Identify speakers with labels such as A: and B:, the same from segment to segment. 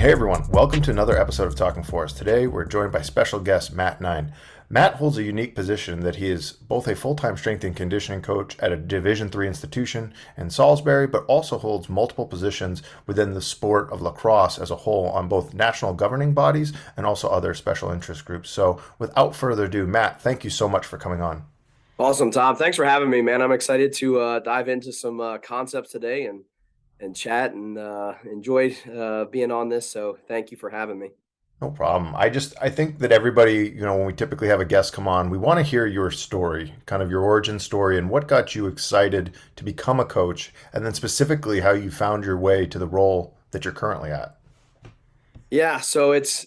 A: Hey everyone, welcome to another episode of Talking Forest. Today we're joined by special guest Matt Nein. Matt holds a unique position that he is both a full-time strength and conditioning coach at a Division III institution in Salisbury, but also holds multiple positions within the sport of lacrosse as a whole on both national governing bodies and also other special interest groups. So without further ado, Matt, thank you so much for coming on.
B: Awesome, Tom. Thanks for having me, man. I'm excited to dive into some concepts today and chat and enjoyed being on this. So thank you for having me.
A: No problem. I think that everybody, when we typically have a guest come on, we want to hear your story, kind of your origin story and what got you excited to become a coach, and then specifically how you found your way to the role that you're currently at.
B: Yeah, so it's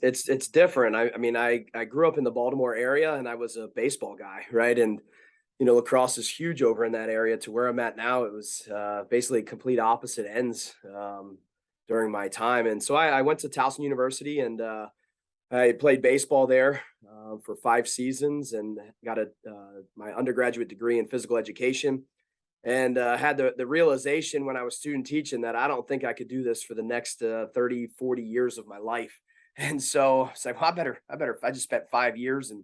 B: different. I grew up in the Baltimore area and I was a baseball guy, right? And lacrosse is huge over in that area. To where I'm at now, it was basically complete opposite ends during my time. And so I went to Towson University and I played baseball there for 5 seasons and got my undergraduate degree in physical education. And had the realization when I was student teaching that I don't think I could do this for the next 30, 40 years of my life. And so it's like, well, I just spent 5 years and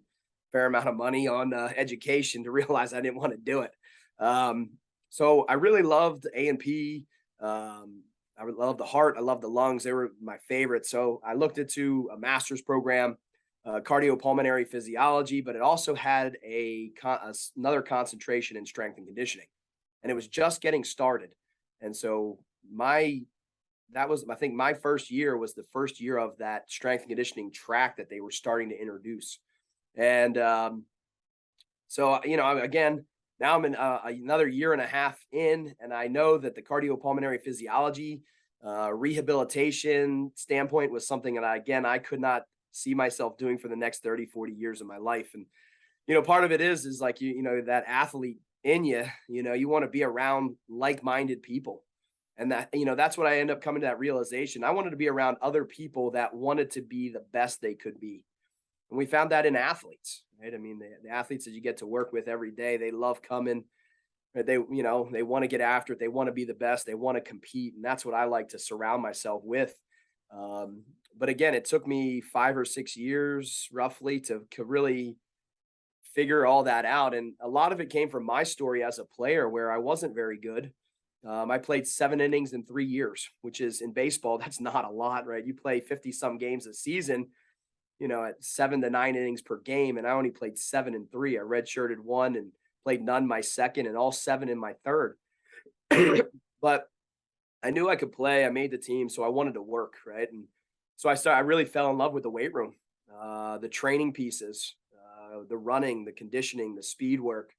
B: fair amount of money on education to realize I didn't want to do it. So I really loved A&P. I love the heart. I love the lungs. They were my favorite. So I looked into a master's program, cardiopulmonary physiology, but it also had another concentration in strength and conditioning, and it was just getting started. And so I think my first year was the first year of that strength and conditioning track that they were starting to introduce. And again, now I'm in another year and a half in, and I know that the cardiopulmonary physiology rehabilitation standpoint was something that I could not see myself doing for the next 30, 40 years of my life. And, part of it is like, that athlete in you, you want to be around like-minded people. And that's what I end up coming to that realization. I wanted to be around other people that wanted to be the best they could be. And we found that in athletes, right? I mean, the athletes that you get to work with every day, they love coming. Right? They want to get after it. They want to be the best. They want to compete. And that's what I like to surround myself with. But again, it took me 5 or 6 years roughly to really figure all that out. And a lot of it came from my story as a player where I wasn't very good. I played 7 innings in 3 years, which is in baseball, that's not a lot, right? You play 50 some games a season, at 7 to 9 innings per game. And I only played 7 in 3. I redshirted one and played none my second and all 7 in my third. But I knew I could play. I made the team, so I wanted to work, right? And so I really fell in love with the weight room, the training pieces, the running, the conditioning, the speed work.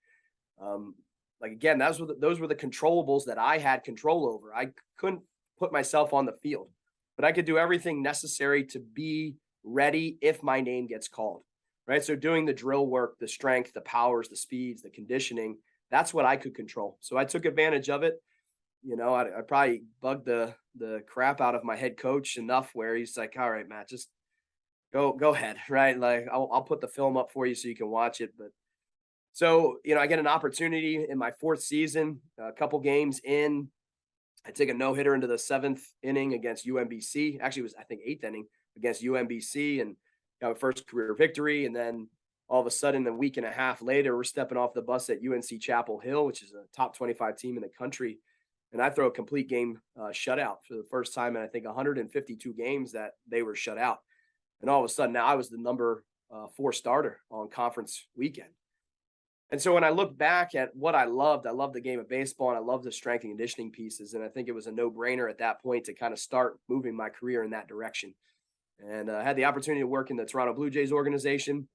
B: Like again, those were the controllables that I had control over. I couldn't put myself on the field, but I could do everything necessary to be ready if my name gets called, right? So doing the drill work, the strength, the powers, the speeds, the conditioning, that's what I could control. So I took advantage of it. I probably bugged the crap out of my head coach enough where he's like, all right, Matt, just go ahead. Right. Like I'll put the film up for you so you can watch it. But so, I get an opportunity in my 4th season, a couple games in, I take a no-hitter into the 7th inning against UMBC. Actually, it was, I think, 8th inning against UMBC and got my first career victory. And then all of a sudden, a week and a half later, we're stepping off the bus at UNC Chapel Hill, which is a top 25 team in the country. And I throw a complete game shutout for the first time in, I think, 152 games that they were shut out. And all of a sudden, now I was the number 4 starter on conference weekend. And so when I look back at what I loved the game of baseball and I loved the strength and conditioning pieces. And I think it was a no-brainer at that point to kind of start moving my career in that direction. And I had the opportunity to work in the Toronto Blue Jays organization.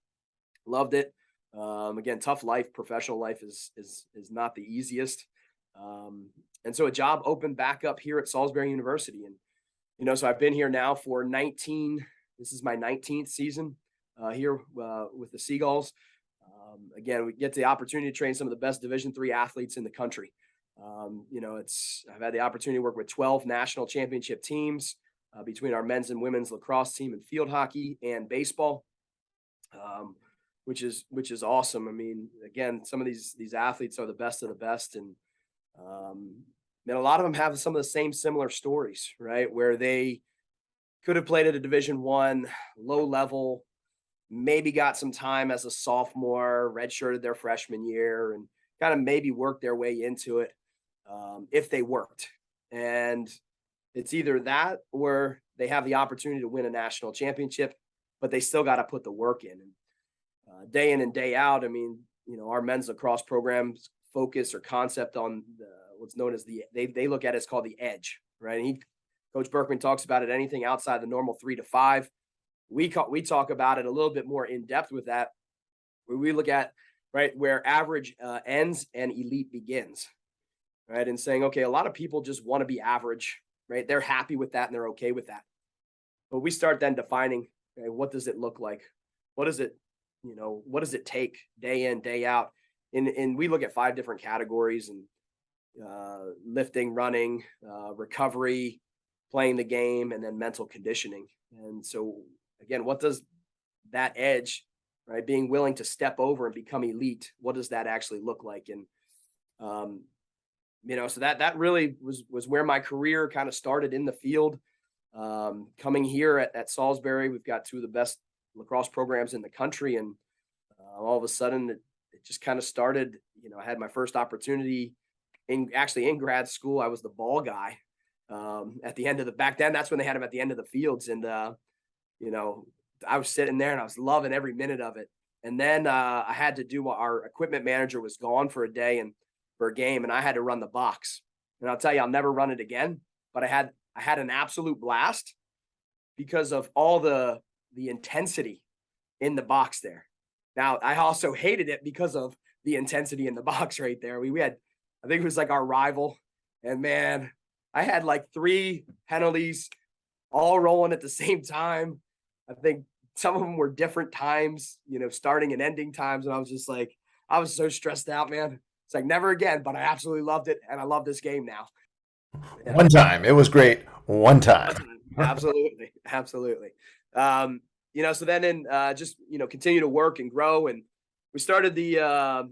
B: Loved it. Again, tough life. Professional life is not the easiest. And so a job opened back up here at Salisbury University. And, so I've been here now for this is my 19th season here with the Seagulls. Again, we get the opportunity to train some of the best Division III athletes in the country. I've had the opportunity to work with 12 national championship teams between our men's and women's lacrosse team and field hockey and baseball, which is awesome. I mean, again, some of these athletes are the best of the best, and a lot of them have some of the same similar stories, right? Where they could have played at a Division I, low level, maybe got some time as a sophomore, redshirted their freshman year, and kind of maybe worked their way into it if they worked. And it's either that or they have the opportunity to win a national championship, but they still got to put the work in. And day in and day out, I mean, our men's lacrosse programs focus or concept on what's known as they look at it as called the edge, right? And Coach Berkman talks about it, anything outside the normal 3 to 5. We talk about it a little bit more in depth with that, where we look at, right, where average ends and elite begins, right? And saying, okay, a lot of people just want to be average, right? They're happy with that and they're okay with that. But we start then defining, okay, what does it look like? What does it, what does it take day in, day out? And we look at 5 different categories, and lifting, running, recovery, playing the game, and then mental conditioning. And so again, what does that edge, right, being willing to step over and become elite, what does that actually look like? And so that really was where my career kind of started in the field. Coming here at Salisbury, we've got 2 of the best lacrosse programs in the country, and all of a sudden it just kind of started. I had my first opportunity in grad school. I was the ball guy at the end of back then. That's when they had them at the end of the fields, and I was sitting there and I was loving every minute of it. And then I had to do our equipment manager was gone for a day and for a game, and I had to run the box. And I'll tell you, I'll never run it again. But I had an absolute blast because of all the intensity in the box there. Now, I also hated it because of the intensity in the box right there. We had, I think it was like our rival, and man, I had like 3 penalties all rolling at the same time. I think some of them were different times, starting and ending times. And I was just like, I was so stressed out, man. It's like never again, but I absolutely loved it. And I love this game now.
A: One time. It was great. One time.
B: Absolutely. Absolutely. So then just, continue to work and grow. And we started the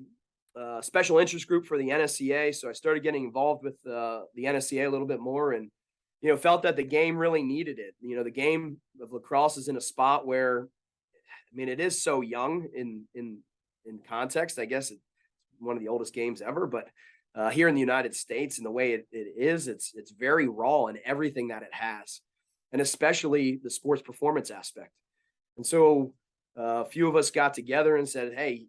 B: special interest group for the NSCA. So I started getting involved with the NSCA a little bit more, and felt that the game really needed it. The game of lacrosse is in a spot where, it is so young in context. I guess it's one of the oldest games ever, but here in the United States, and the way it is, it's very raw in everything that it has, and especially the sports performance aspect. And so a few of us got together and said, hey,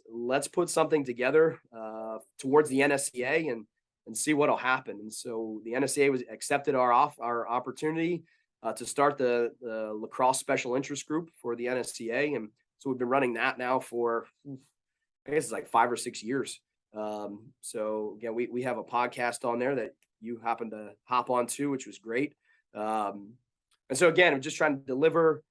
B: let's put something together towards the NSCA and see what'll happen. And so the NSCA accepted our opportunity to start the lacrosse special interest group for the NSCA. And so we've been running that now for, I guess it's like 5 or 6 years. So again, we have a podcast on there that you happen to hop on to, which was great. And so again, I'm just trying to deliver,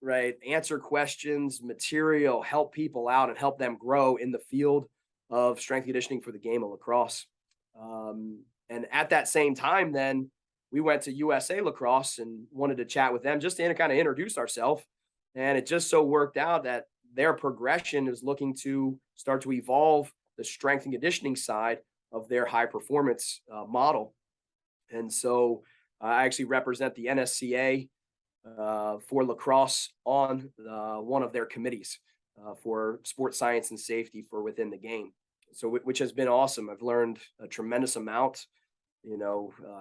B: right, answer questions, material, help people out, and help them grow in the field of strength conditioning for the game of lacrosse. And at that same time, then we went to USA Lacrosse and wanted to chat with them just to kind of introduce ourselves. And it just so worked out that their progression is looking to start to evolve the strength and conditioning side of their high performance model. And so I actually represent the NSCA for lacrosse on one of their committees for sports science and safety for within the game. So which has been awesome. I've learned a tremendous amount,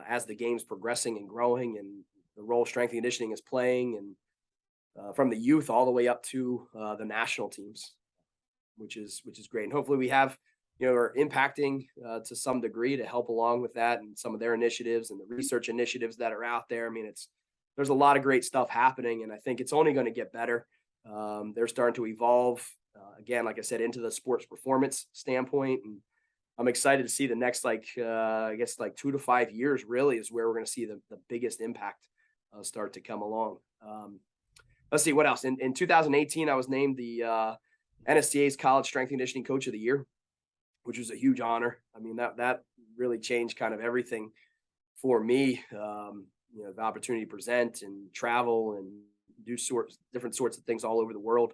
B: as the game's progressing and growing, and the role strength and conditioning is playing, and from the youth all the way up to the national teams, which is great. And hopefully we have, are impacting to some degree to help along with that and some of their initiatives and the research initiatives that are out there. There's a lot of great stuff happening, and I think it's only going to get better. They're starting to evolve, again, like I said, into the sports performance standpoint. And I'm excited to see the next, 2 to 5 years really is where we're going to see the biggest impact start to come along. Let's see what else. In 2018, I was named the NSCA's College Strength and Conditioning Coach of the Year, which was a huge honor. That really changed kind of everything for me. The opportunity to present and travel and do different sorts of things all over the world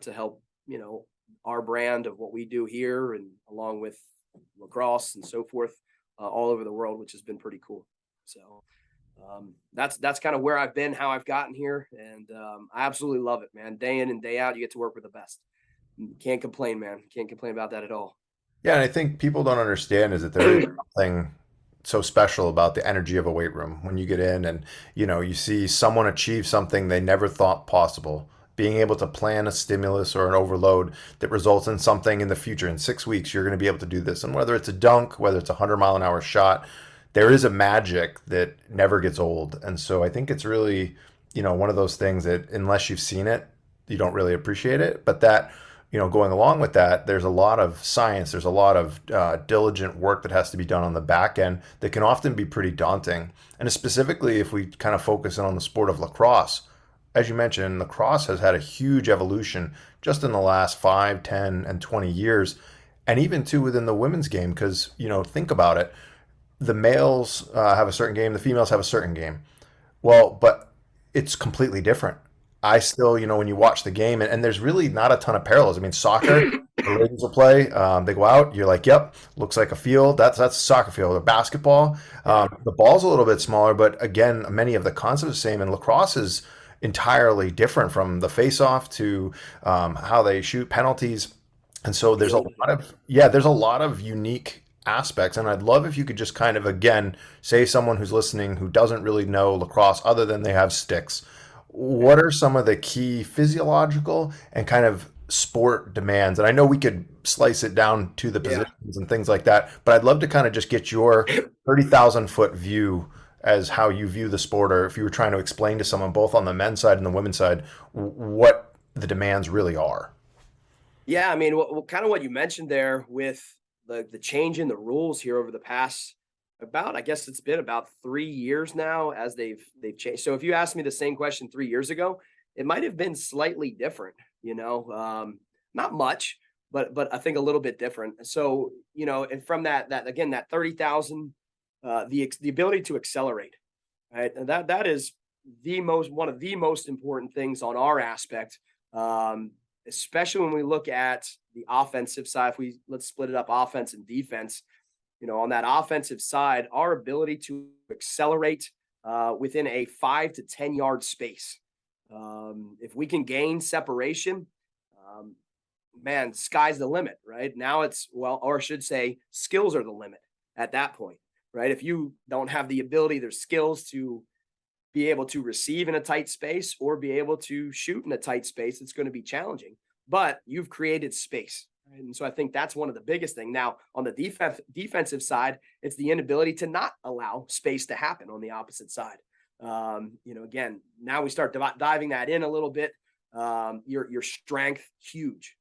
B: to help, our brand of what we do here, and along with lacrosse and so forth all over the world, which has been pretty cool. So That's kind of where I've been, how I've gotten here, and I absolutely love it, man. Day in and day out, you get to work with the best. Can't complain, man. Can't complain about that at all.
A: Yeah, and I think people don't understand is that there is something so special about the energy of a weight room when you get in and you see someone achieve something they never thought possible. Being able to plan a stimulus or an overload that results in something in the future. In 6 weeks, you're going to be able to do this. And whether it's a dunk, whether it's a 100-mile-an-hour shot, there is a magic that never gets old. And so I think it's really, one of those things that unless you've seen it, you don't really appreciate it. But that, going along with that, there's a lot of science, there's a lot of diligent work that has to be done on the back end that can often be pretty daunting. And specifically, if we kind of focus in on the sport of lacrosse, as you mentioned, lacrosse has had a huge evolution just in the last 5, 10, and 20 years. And even too within the women's game, because, think about it. The males have a certain game, the females have a certain game. Well, but it's completely different. I still, when you watch the game, and there's really not a ton of parallels. I mean, soccer, the ladies will play, they go out, you're like, yep, looks like a field. That's a soccer field. Or basketball, the ball's a little bit smaller, but again, many of the concepts are the same. And lacrosse is entirely different from the face-off to how they shoot penalties. And so there's a lot of unique aspects. And I'd love if you could just kind of, again, say someone who's listening who doesn't really know lacrosse other than they have sticks. What are some of the key physiological and kind of sport demands? And I know we could slice it down to the
B: Yeah.
A: positions and things like that, but I'd love to kind of just get your 30,000-foot view as how you view the sport, or if you were trying to explain to someone both on the men's side and the women's side what the demands really are.
B: Yeah, I mean, kind of what you mentioned there with the change in the rules here over the past about, I guess it's been about 3 years now as they've changed. So if you asked me the same question 3 years ago, it might have been slightly different, not much, but I think a little bit different. So, and from that again, that 30,000, the ability to accelerate, right? And that is one of the most important things on our aspect. Especially when we look at the offensive side. Let's split it up, offense and defense. On that offensive side, our ability to accelerate within a 5 to 10 yard space. If we can gain separation, man, sky's the limit, right? Now or I should say, skills are the limit at that point, right? If you don't have the ability, there's skills to be able to receive in a tight space or be able to shoot in a tight space, it's going to be challenging, but you've created space. Right? And so I think that's one of the biggest things. Now, on the defensive side, it's the inability to not allow space to happen on the opposite side. Again, now we start diving that in a little bit. Your strength, huge,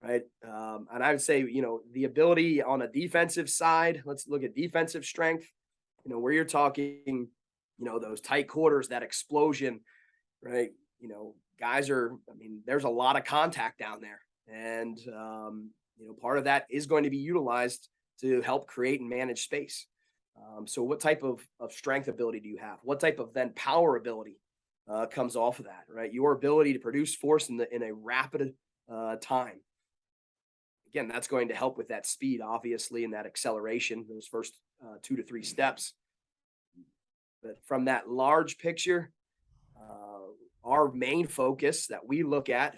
B: right? And I would say, the ability on a defensive side, let's look at defensive strength, where you're talking, those tight quarters, that explosion, right? There's a lot of contact down there. And, part of that is going to be utilized to help create and manage space. So what type of strength ability do you have? What type of then power ability comes off of that, right? Your ability to produce force in a rapid time. Again, that's going to help with that speed, obviously, and that acceleration, those first 2 to 3 steps. But from that large picture, our main focus that we look at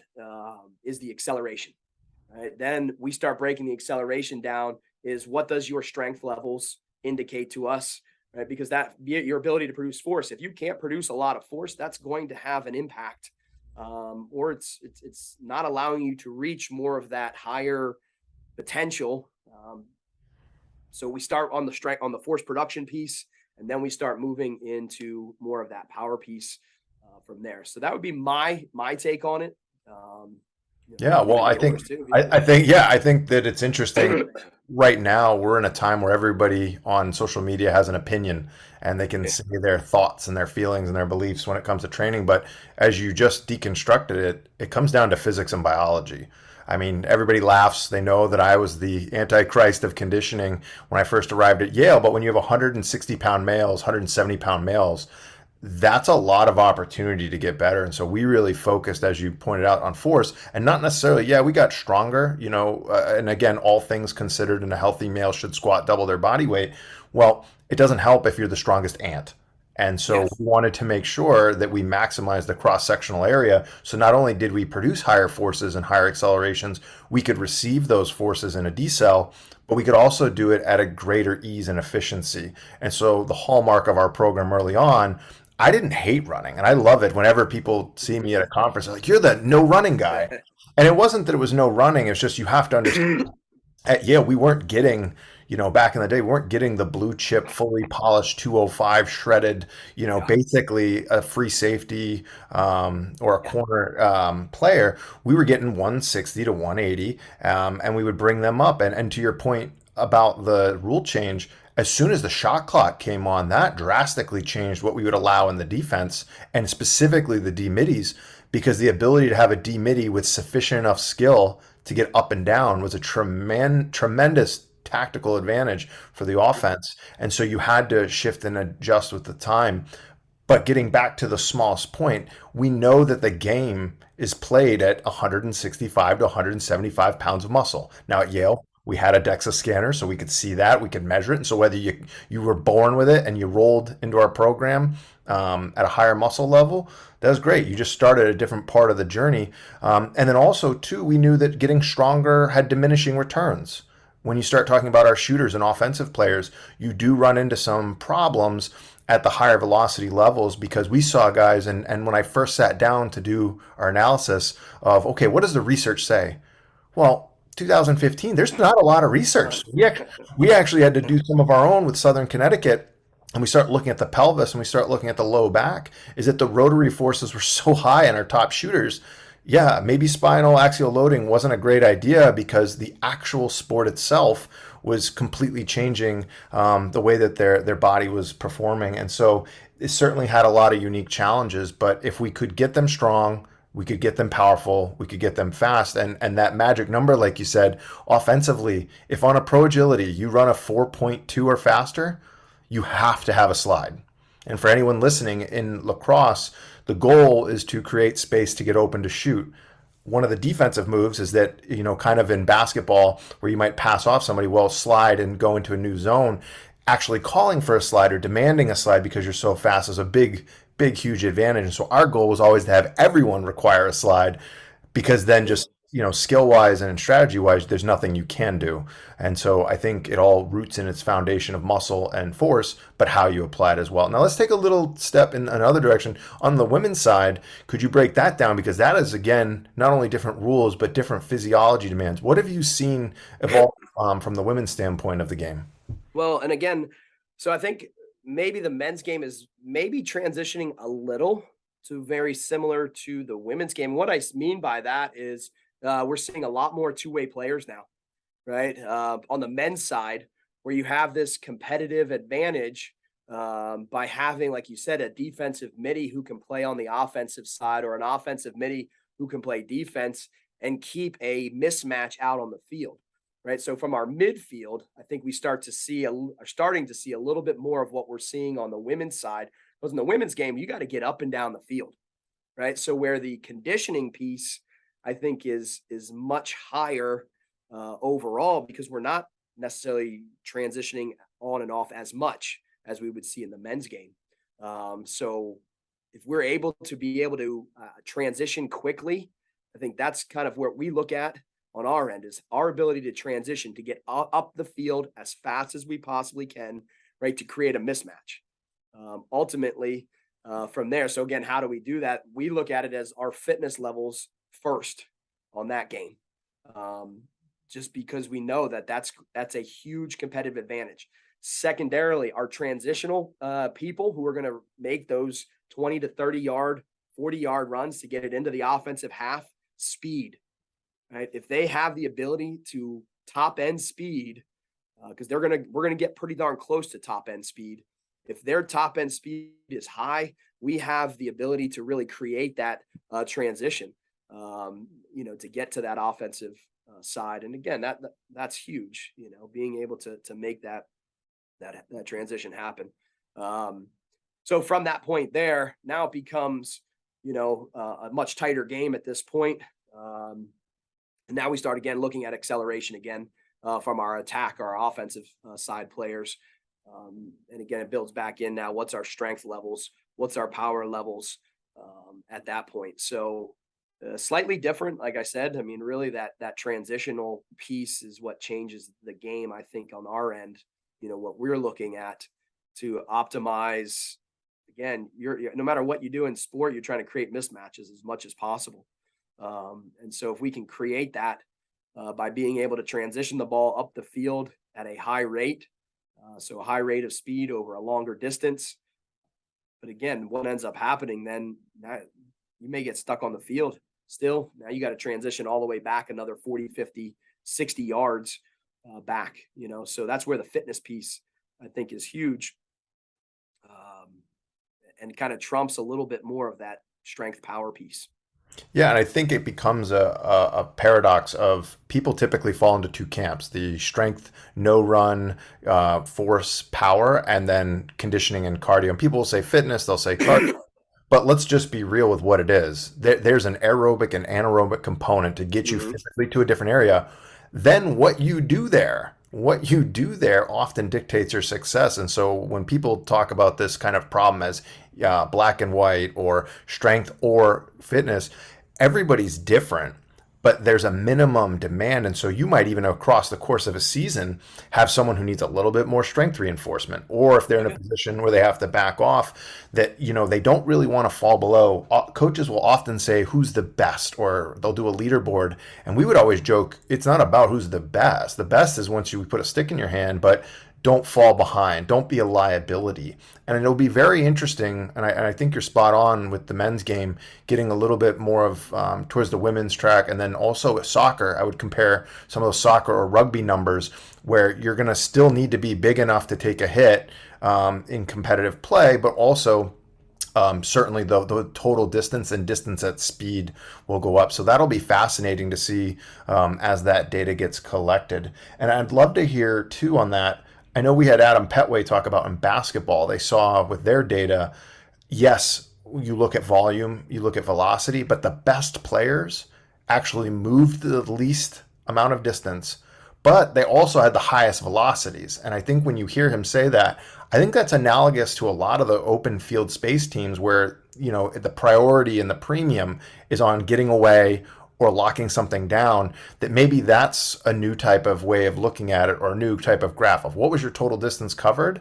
B: is the acceleration. Right? Then we start breaking the acceleration down. Is what does your strength levels indicate to us? Right? Because your ability to produce force. If you can't produce a lot of force, that's going to have an impact, or it's not allowing you to reach more of that higher potential. So we start on the force production piece. And then we start moving into more of that power piece from there. So that would be my take on it.
A: Yeah, well, I think
B: too.
A: I think that it's interesting. Right now, we're in a time where everybody on social media has an opinion and they can say their thoughts and their feelings and their beliefs when it comes to training. But as you just deconstructed it, it comes down to physics and biology. I mean, everybody laughs. They know that I was the antichrist of conditioning when I first arrived at Yale. But when you have 160-pound males, 170-pound males, that's a lot of opportunity to get better. And so we really focused, as you pointed out, on force and not necessarily, we got stronger, and again, all things considered, and a healthy male should squat double their body weight. Well, it doesn't help if you're the strongest ant. And so
B: Yes.
A: we wanted to make sure that we maximize the cross-sectional area. So not only did we produce higher forces and higher accelerations, we could receive those forces in a decel, but we could also do it at a greater ease and efficiency. And so the hallmark of our program early on, I didn't hate running, and I love it whenever people see me at a conference, they're like, "You're the no running guy." And it wasn't that it was no running, it's just you have to understand at Yale, we weren't getting, back in the day, we weren't getting the blue chip, fully polished 205 shredded,
B: Yeah.
A: basically a free safety or a
B: Yeah.
A: corner player. We were getting 160 to 180, and we would bring them up. And to your point about the rule change, as soon as the shot clock came on, that drastically changed what we would allow in the defense, and specifically the D middies, because the ability to have a D midi with sufficient enough skill to get up and down was a tremendous tactical advantage for the offense. And so you had to shift and adjust with the time. But getting back to the smallest point, we know that the game is played at 165 to 175 pounds of muscle. Now at Yale, we had a DEXA scanner, so we could see that, we could measure it. And so whether you were born with it and you rolled into our program at a higher muscle level, that was great. You just started a different part of the journey. And then also, too, we knew that getting stronger had diminishing returns. When you start talking about our shooters and offensive players, you do run into some problems at the higher velocity levels, because we saw guys, and when I first sat down to do our analysis of, okay, what does the research say? Well, 2015, there's not a lot of research. We actually had to do some of our own with Southern Connecticut, and we start looking at the pelvis and we start looking at the low back, is that the rotary forces were so high in our top shooters. Yeah, maybe spinal axial loading wasn't a great idea because the actual sport itself was completely changing the way that their body was performing. And so it certainly had a lot of unique challenges. But if we could get them strong, we could get them powerful, we could get them fast. And that magic number, like you said, offensively, if on a pro agility you run a 4.2 or faster, you have to have a slide. And for anyone listening, in lacrosse, the goal is to create space to get open to shoot. One of the defensive moves is that, kind of in basketball where you might pass off somebody, well, slide and go into a new zone. Actually calling for a slide or demanding a slide because you're so fast is a big, big, huge advantage. And so our goal was always to have everyone require a slide, because then just, skill wise and strategy wise, there's nothing you can do. And so I think it all roots in its foundation of muscle and force, but how you apply it as well. Now let's take a little step in another direction. On the women's side, could you break that down? Because that is, again, not only different rules, but different physiology demands. What have you seen evolve from the women's standpoint of the game?
B: Well, and again, so I think maybe the men's game is maybe transitioning a little to very similar to the women's game. What I mean by that is we're seeing a lot more two-way players now, right? On the men's side, where you have this competitive advantage by having, like you said, a defensive midi who can play on the offensive side, or an offensive midi who can play defense and keep a mismatch out on the field, right? So from our midfield, I think we are starting to see a little bit more of what we're seeing on the women's side. Because in the women's game, you got to get up and down the field, right? So where the conditioning piece, I think, is much higher overall, because we're not necessarily transitioning on and off as much as we would see in the men's game. So if we're able to transition quickly, I think that's kind of what we look at on our end, is our ability to transition, to get up the field as fast as we possibly can, right, to create a mismatch. Ultimately, from there. So again, how do we do that? We look at it as our fitness levels first on that game, just because we know that that's a huge competitive advantage. Secondarily, our transitional people who are going to make those 20 to 30 yard, 40-yard runs to get it into the offensive half, speed, right? If they have the ability to top end speed, because we're going to get pretty darn close to top end speed. If their top end speed is high, we have the ability to really create that transition, to get to that offensive side. And again, that's huge, being able to make that transition happen. So from that point there, now it becomes, a much tighter game at this point. And now we start again looking at acceleration again from our offensive side players. And again, it builds back in now. What's our strength levels? What's our power levels at that point? So slightly different, like I said. I mean, really, that transitional piece is what changes the game. I think on our end, what we're looking at to optimize. Again, no matter what you do in sport, you're trying to create mismatches as much as possible. And so, if we can create that by being able to transition the ball up the field at a high rate, so a high rate of speed over a longer distance. But again, what ends up happening then, you may get stuck on the field still. Now you got to transition all the way back another 40, 50, 60 yards back, so that's where the fitness piece I think is huge, and kind of trumps a little bit more of that strength power piece.
A: Yeah, and I think it becomes a paradox of people typically fall into two camps: the strength, no run, force, power, and then conditioning and cardio. And people will say fitness, they'll say cardio. But let's just be real with what it is. There's an aerobic and anaerobic component to get you
B: Mm-hmm.
A: physically to a different area. Then what you do there often dictates your success. And so when people talk about this kind of problem as black and white or strength or fitness, everybody's different, but there's a minimum demand. And so you might even across the course of a season have someone who needs a little bit more strength reinforcement, or if they're in a position where they have to back off, that they don't really want to fall below. Coaches will often say who's the best, or they'll do a leaderboard, and we would always joke it's not about who's the best. The best is once you put a stick in your hand, but don't fall behind. Don't be a liability. And it'll be very interesting. And I think you're spot on with the men's game, getting a little bit more of towards the women's track. And then also with soccer, I would compare some of those soccer or rugby numbers where you're going to still need to be big enough to take a hit in competitive play, but also certainly the total distance and distance at speed will go up. So that'll be fascinating to see as that data gets collected. And I'd love to hear too on that. I know we had Adam Petway talk about in basketball, they saw with their data, yes, you look at volume, you look at velocity, but the best players actually moved the least amount of distance, but they also had the highest velocities. And I think when you hear him say that, I think that's analogous to a lot of the open field space teams where, the priority and the premium is on getting away or locking something down, that maybe that's a new type of way of looking at it, or a new type of graph of what was your total distance covered.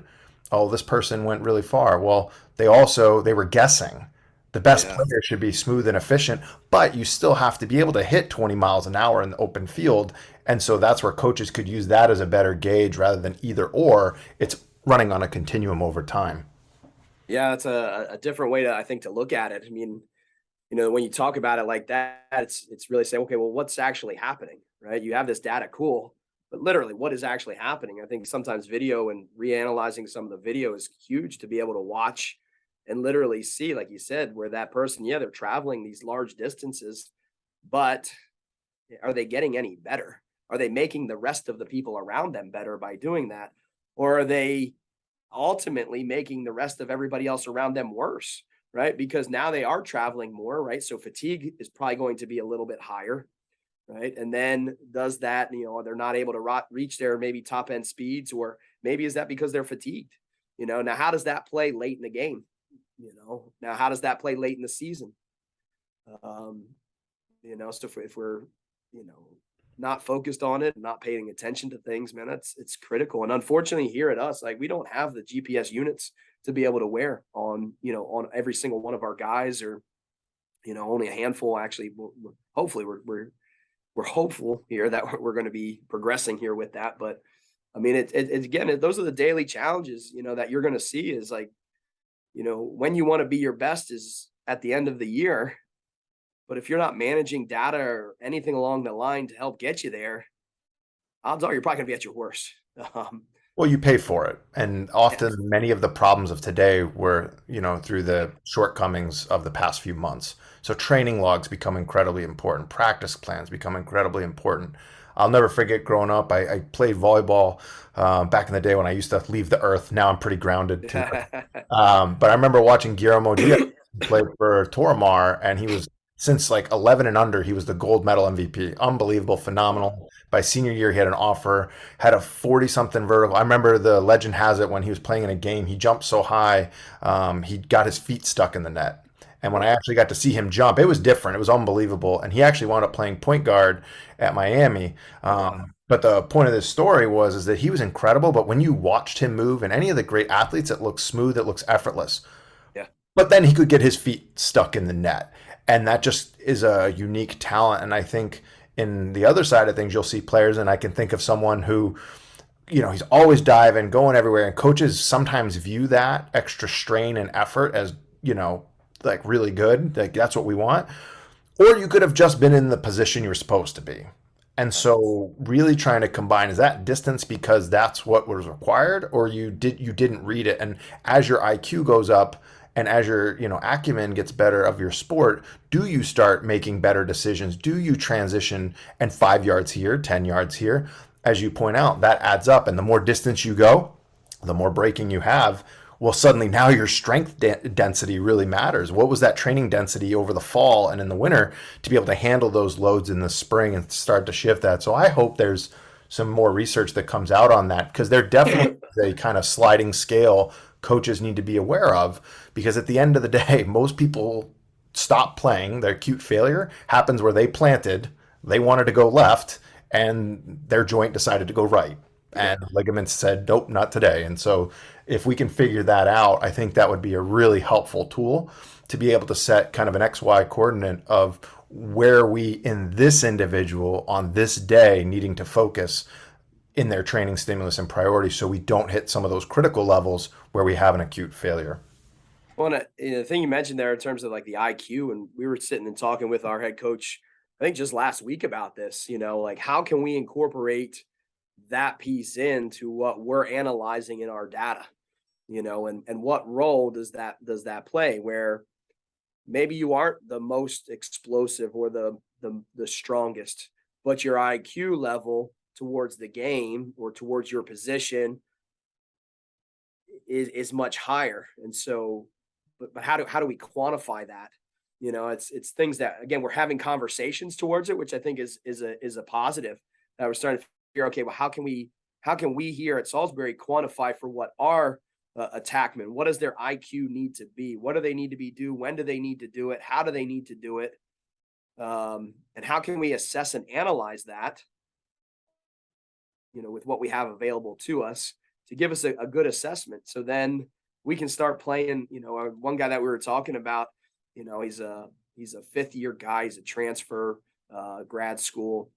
A: Oh, this person went really far. Well, they were guessing. The best
B: Yeah.
A: player should be smooth and efficient, but you still have to be able to hit 20 miles an hour in the open field. And so that's where coaches could use that as a better gauge rather than either or. It's running on a continuum over time.
B: Yeah, that's a different way to, I think, to look at it. I mean, when you talk about it like that, it's really saying, okay, well, what's actually happening, right? You have this data, cool, but literally, what is actually happening? I think sometimes video and reanalyzing some of the video is huge to be able to watch and literally see, like you said, where that person, yeah, they're traveling these large distances, but are they getting any better? Are they making the rest of the people around them better by doing that? Or are they ultimately making the rest of everybody else around them worse? Right? Because now they are traveling more, right? So fatigue is probably going to be a little bit higher, right? And then does that, they're not able to reach their maybe top end speeds, or maybe is that because they're fatigued? Now how does that play late in the game? Now how does that play late in the season? Um, so if we're, you know, not focused on it, not paying attention to things, man, it's critical. And unfortunately, here at us, like we don't have the GPS units to be able to wear on, on every single one of our guys, or only a handful. Actually, hopefully, we're hopeful here that we're going to be progressing here with that. But I mean, those are the daily challenges, that you're going to see is like, when you want to be your best is at the end of the year. But if you're not managing data or anything along the line to help get you there, odds are you're probably going to be at your worst. Um,
A: Well, you pay for it. And
B: yeah,
A: often many of the problems of today were, through the shortcomings of the past few months. So training logs become incredibly important. Practice plans become incredibly important. I'll never forget growing up, I played volleyball back in the day when I used to leave the earth. Now I'm pretty grounded to earth. But I remember watching Guillermo Diaz play for Toramar, and he was, since like 11 and under, he was the gold medal MVP. Unbelievable, phenomenal. by senior year, he had an offer, had a 40-something vertical. I remember the legend has it when he was playing in a game, he jumped so high, he got his feet stuck in the net. And when I actually got to see him jump, it was different. It was unbelievable. And he actually wound up playing point guard at Miami.
B: Wow.
A: But the point of this story is that he was incredible. But when you watched him move, and any of the great athletes, it looks smooth, it looks effortless.
B: Yeah.
A: But then he could get his feet stuck in the net. And that just is a unique talent. And I think in the other side of things, you'll see players, and I can think of someone who, he's always diving, going everywhere. And coaches sometimes view that extra strain and effort as, like really good. Like that's what we want. Or you could have just been in the position you were supposed to be. And so really trying to combine, is that distance because that's what was required, or you didn't read it? And as your IQ goes up and as your, acumen gets better of your sport, do you start making better decisions? Do you transition and 5 yards here, 10 yards here? As you point out, that adds up. And the more distance you go, the more braking you have. Well, suddenly now your strength density really matters. What was that training density over the fall and in the winter to be able to handle those loads in the spring and start to shift that? So I hope there's some more research that comes out on that, because there definitely is a kind of sliding scale coaches need to be aware of, because at the end of the day, most people stop playing. Their acute failure happens where they planted, they wanted to go left, and their joint decided to go right. And ligaments said, nope, not today. And so if we can figure that out, I think that would be a really helpful tool to be able to set kind of an XY coordinate of where we in this individual on this day needing to focus in their training stimulus and priority, so we don't hit some of those critical levels where we have an acute failure.
B: Well, and the thing you mentioned there in terms of like the IQ, and we were sitting and talking with our head coach, I think just last week about this, like how can we incorporate that piece into what we're analyzing in our data, and what role does that play, where maybe you aren't the most explosive or the strongest, but your IQ level towards the game or towards your position is much higher. And so, but how do we quantify that? It's things that, again, we're having conversations towards it, which I think is a positive, that we're starting to figure, okay, well, how can we here at Salisbury quantify for what our attackmen, what does their IQ need to be? What do they need to do? When do they need to do it? How do they need to do it? And how can we assess and analyze that, with what we have available to us to give us a good assessment. So then we can start playing, one guy that we were talking about, he's a 5th-year guy. He's a transfer, grad school.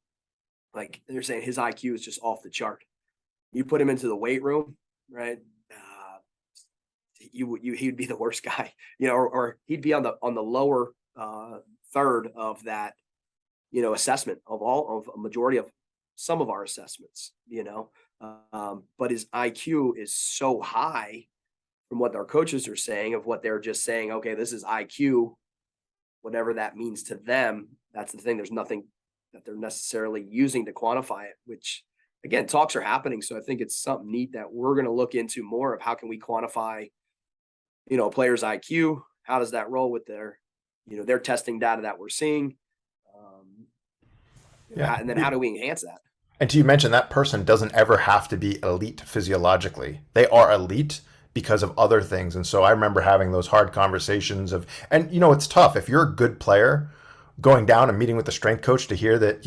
B: Like they're saying his IQ is just off the chart. You put him into the weight room, right? He'd be the worst guy, or he'd be on the lower third of that, assessment of a majority of some of our assessments, but his IQ is so high from what our coaches are saying, of what they're just saying, okay, this is IQ, whatever that means to them. That's the thing. There's nothing that they're necessarily using to quantify it, which again, talks are happening. So I think it's something neat that we're going to look into more of. How can we quantify, a player's IQ? How does that roll with their testing data that we're seeing? And then how do we enhance that?
A: And you mentioned that person doesn't ever have to be elite physiologically. They are elite because of other things. And so I remember having those hard conversations and it's tough. If you're a good player, going down and meeting with the strength coach to hear that,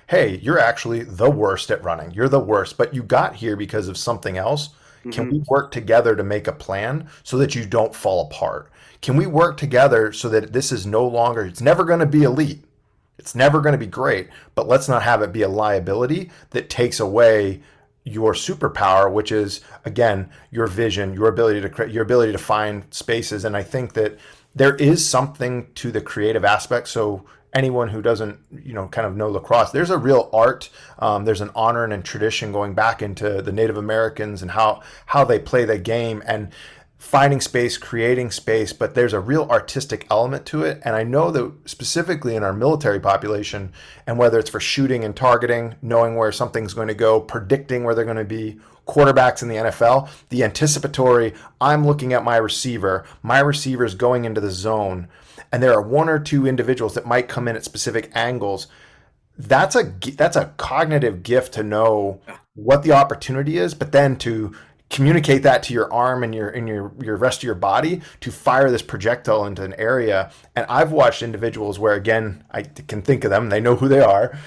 A: hey, you're actually the worst at running. You're the worst, but you got here because of something else. Mm-hmm. Can we work together to make a plan so that you don't fall apart? Can we work together so that this is no longer, it's never going to be elite. It's never going to be great, but let's not have it be a liability that takes away your superpower, which is, again, your vision, your ability to create, your ability to find spaces. And I think that there is something to the creative aspect. So anyone who doesn't, kind of know lacrosse, there's a real art. There's an honor and a tradition going back into the Native Americans and how they play the game and finding space, creating space, but there's a real artistic element to it. And I know that specifically in our military population, and whether it's for shooting and targeting, knowing where something's going to go, predicting where they're going to be, quarterbacks in the NFL, the anticipatory, I'm looking at my receiver's going into the zone, and there are one or two individuals that might come in at specific angles. that's a cognitive gift to know
B: Yeah.
A: what the opportunity is, but then to communicate that to your arm and your rest of your body to fire this projectile into an area. And I've watched individuals where, again, I can think of them, they know who they are.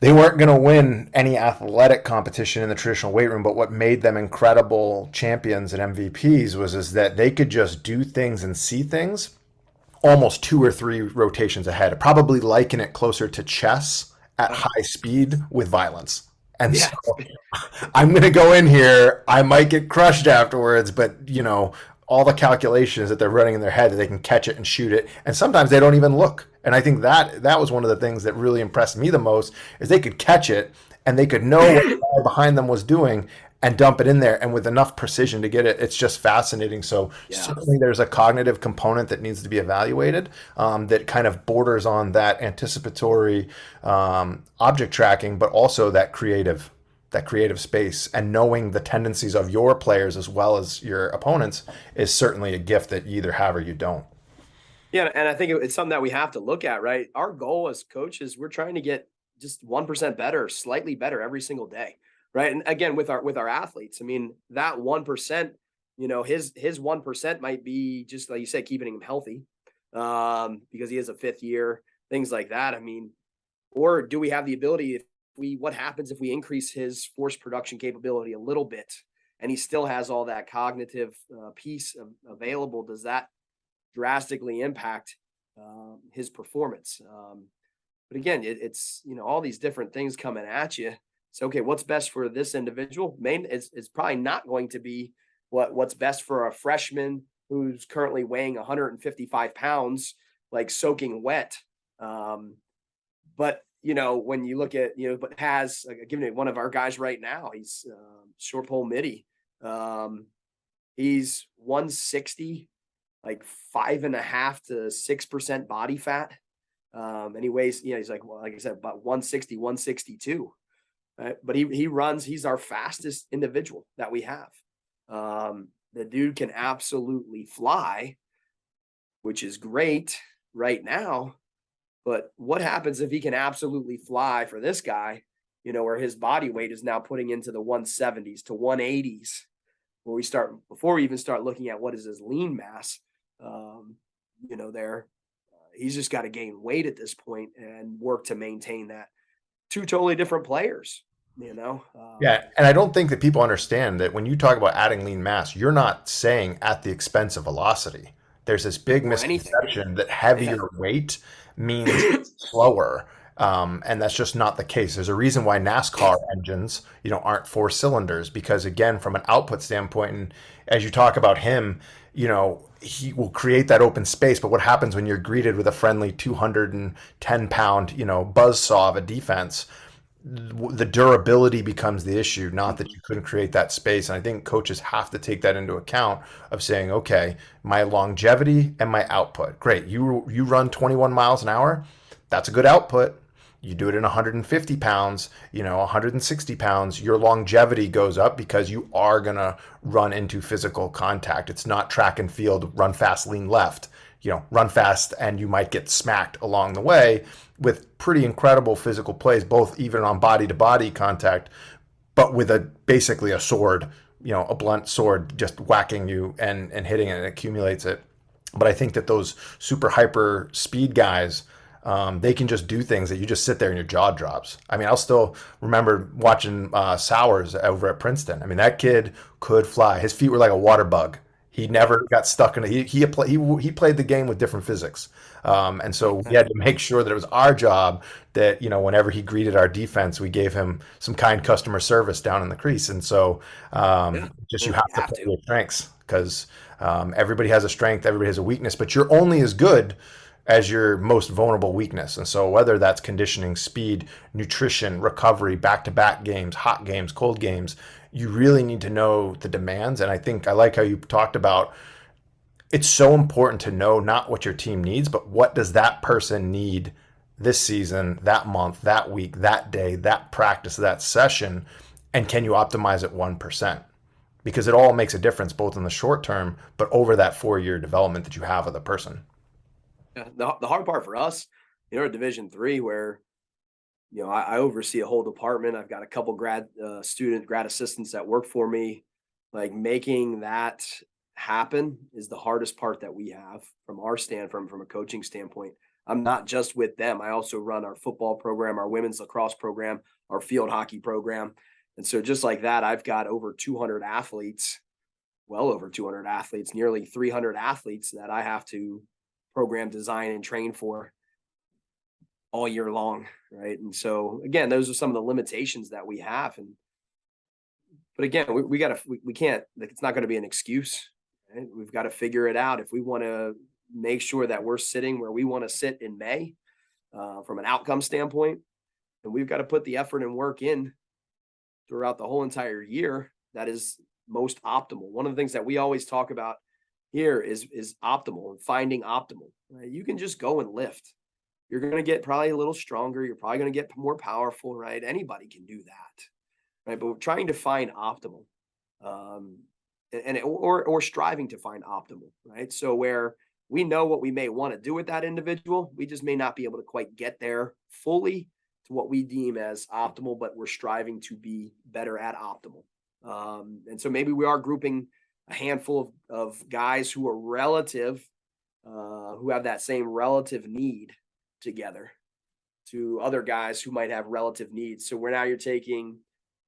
A: They weren't going to win any athletic competition in the traditional weight room, but what made them incredible champions and MVPs was is that they could just do things and see things almost 2 or 3 rotations ahead. Probably liken it closer to chess at
B: Uh,
A: high speed with violence. And so
B: yeah.
A: I'm going to go in here. I might get crushed afterwards, but all the calculations that they're running in their head that they can catch it and shoot it. And sometimes they don't even look. And I think that was one of the things that really impressed me the most is they could catch it and they could know what the guy behind them was doing and dump it in there, and with enough precision to get it. It's just fascinating. So
B: Yeah.
A: certainly there's a cognitive component that needs to be evaluated, that kind of borders on that anticipatory object tracking, but also that creative space, and knowing the tendencies of your players as well as your opponents is certainly a gift that you either have or you don't.
B: Yeah, and I think it's something that we have to look at, right? Our goal as coaches, we're trying to get just 1% better, slightly better every single day, right? And again, with our athletes, I mean, that 1%, his 1% might be just like you said, keeping him healthy, because he is a fifth year, things like that. I mean, or do we have the ability if what happens if we increase his force production capability a little bit, and he still has all that cognitive piece available? Does that drastically impact his performance? But again, it's all these different things coming at you. So okay, what's best for this individual? Main is probably not going to be what's best for a freshman who's currently weighing 155 pounds, like soaking wet. But when you look at but has like, giving it one of our guys right now, he's short pole midi. He's 160, like 5.5 to 6% body fat. And he weighs, he's like, well, like I said, about 160, 162. Right? But he runs, he's our fastest individual that we have. The dude can absolutely fly, which is great right now. But what happens if he can absolutely fly for this guy, where his body weight is now putting into the 170s to 180s, before we even start looking at what is his lean mass, there, he's just got to gain weight at this point and work to maintain that. Two totally different players,
A: Yeah, and I don't think that people understand that when you talk about adding lean mass, you're not saying at the expense of velocity. There's this big
B: or anything.
A: misconception that
B: Yeah.
A: heavier weight means slower, and that's just not the case. There's a reason why NASCAR engines, aren't 4 cylinders, because again, from an output standpoint, and as you talk about him, he will create that open space. But what happens when you're greeted with a friendly 210-pound, buzzsaw of a defense? The durability becomes the issue, not that you couldn't create that space. And I think coaches have to take that into account of saying, okay, my longevity and my output. Great. You run 21 miles an hour. That's a good output. You do it in 150 pounds, 160 pounds, your longevity goes up because you are going to run into physical contact. It's not track and field, run fast, lean left. Run fast and you might get smacked along the way with pretty incredible physical plays, both even on body to body contact, but with basically a sword, a blunt sword just whacking you and hitting it and accumulates it. But I think that those super hyper speed guys, they can just do things that you just sit there and your jaw drops. I mean, I'll still remember watching Sowers over at Princeton. I mean, that kid could fly. His feet were like a water bug. He never got stuck in it. He played the game with different physics, and so we had to make sure that it was our job that whenever he greeted our defense, we gave him some kind customer service down in the crease. And so
B: Yeah.
A: just you
B: Well,
A: have
B: you
A: to
B: have
A: play
B: to.
A: your strengths because everybody has a strength, everybody has a weakness, but you're only as good as your most vulnerable weakness. And so whether that's conditioning, speed, nutrition, recovery, back-to-back games, hot games, cold games, you really need to know the demands. And I think I like how you talked about it's so important to know not what your team needs, but what does that person need this season, that month, that week, that day, that practice, that session, and can you optimize it 1%? Because it all makes a difference both in the short term, but over that 4-year development that you have of the person.
B: Yeah. The hard part for us, Division III, where I oversee a whole department. I've got a couple grad assistants that work for me. Like making that happen is the hardest part that we have from our from a coaching standpoint. I'm not just with them. I also run our football program, our women's lacrosse program, our field hockey program. And so just like that, I've got over 200 athletes, well over 200 athletes, nearly 300 athletes that I have to program, design, and train for all year long, right? And so again, those are some of the limitations that we have. But again, we gotta we can't, like, it's not going to be an excuse, right? We've got to figure it out if we want to make sure that we're sitting where we want to sit in May, from an outcome standpoint. And we've got to put the effort and work in throughout the whole entire year that is most optimal. One of the things that we always talk about here is optimal and finding optimal, right? You can just go and lift. You're going to get probably a little stronger. You're probably going to get more powerful, right? Anybody can do that, right? But we're trying to find optimal, or striving to find optimal, right? So where we know what we may want to do with that individual, we just may not be able to quite get there fully to what we deem as optimal, but we're striving to be better at optimal. And so maybe we are grouping a handful of guys who are who have that same relative need together to other guys who might have relative needs. So you're taking,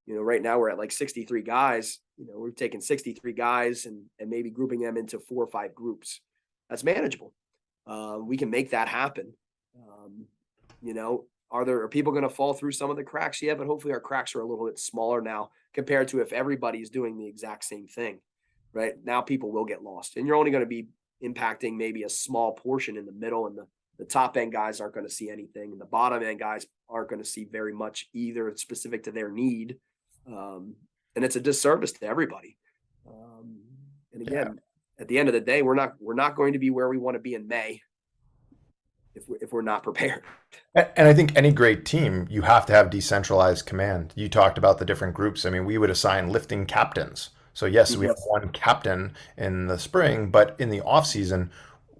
B: right now we're at like 63 guys, we're taking 63 guys and maybe grouping them into 4 or 5 groups. That's manageable. We can make that happen. Are people going to fall through some of the cracks? Yeah, but hopefully our cracks are a little bit smaller now compared to if everybody's doing the exact same thing, right? Now people will get lost, and you're only going to be impacting maybe a small portion in the middle, and the top end guys aren't going to see anything, and the bottom end guys aren't going to see very much either, specific to their need. And it's a disservice to everybody. And again, at the end of the day, we're not going to be where we want to be in May if we're not prepared.
A: And I think any great team, you have to have decentralized command. You talked about the different groups. I mean, we would assign lifting captains. So yes, we have one captain in the spring, but in the off season,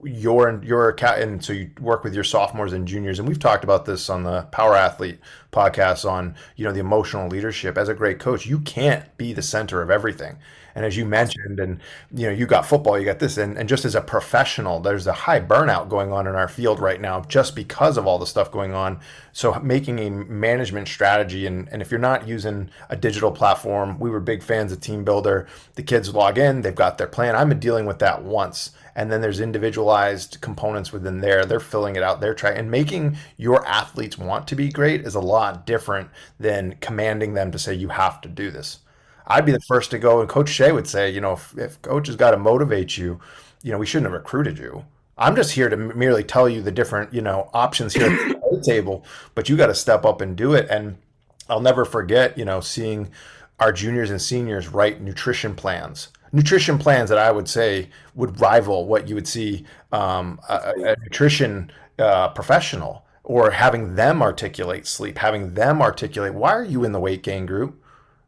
A: you're a cat, and so you work with your sophomores and juniors. And we've talked about this on the Power Athlete podcast on, the emotional leadership. As a great coach, you can't be the center of everything. And as you mentioned, and you got football, you got this, and just as a professional, there's a high burnout going on in our field right now just because of all the stuff going on. So making a management strategy, and if you're not using a digital platform, we were big fans of Team Builder. The kids log in, they've got their plan. I'm dealing with that once. And then there's individualized components within there. They're filling it out. They're trying, and making your athletes want to be great is a lot different than commanding them to say, you have to do this. I'd be the first to go, and Coach Shea would say, if coach has got to motivate you, we shouldn't have recruited you. I'm just here to merely tell you the different, options here at the table, but you got to step up and do it. And I'll never forget, seeing our juniors and seniors write nutrition plans that I would say would rival what you would see a nutrition professional, or having them articulate sleep, having them articulate, why are you in the weight gain group?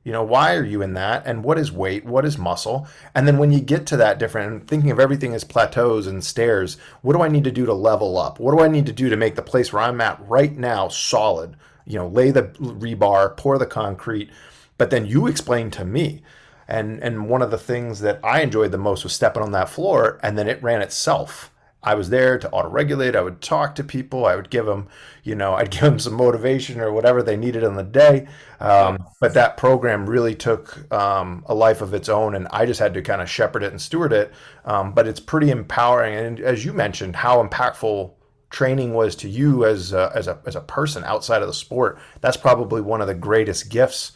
A: Why are you in that? And what is weight? What is muscle? And then when you get to that different, thinking of everything as plateaus and stairs, what do I need to do to level up? What do I need to do to make the place where I'm at right now solid? Lay the rebar, pour the concrete, but then you explain to me. And one of the things that I enjoyed the most was stepping on that floor, and then it ran itself. I was there to auto-regulate. I would talk to people. I would give them, I'd give them some motivation or whatever they needed on the day. But that program really took a life of its own, and I just had to kind of shepherd it and steward it. But it's pretty empowering. And as you mentioned, how impactful training was to you as a person outside of the sport. That's probably one of the greatest gifts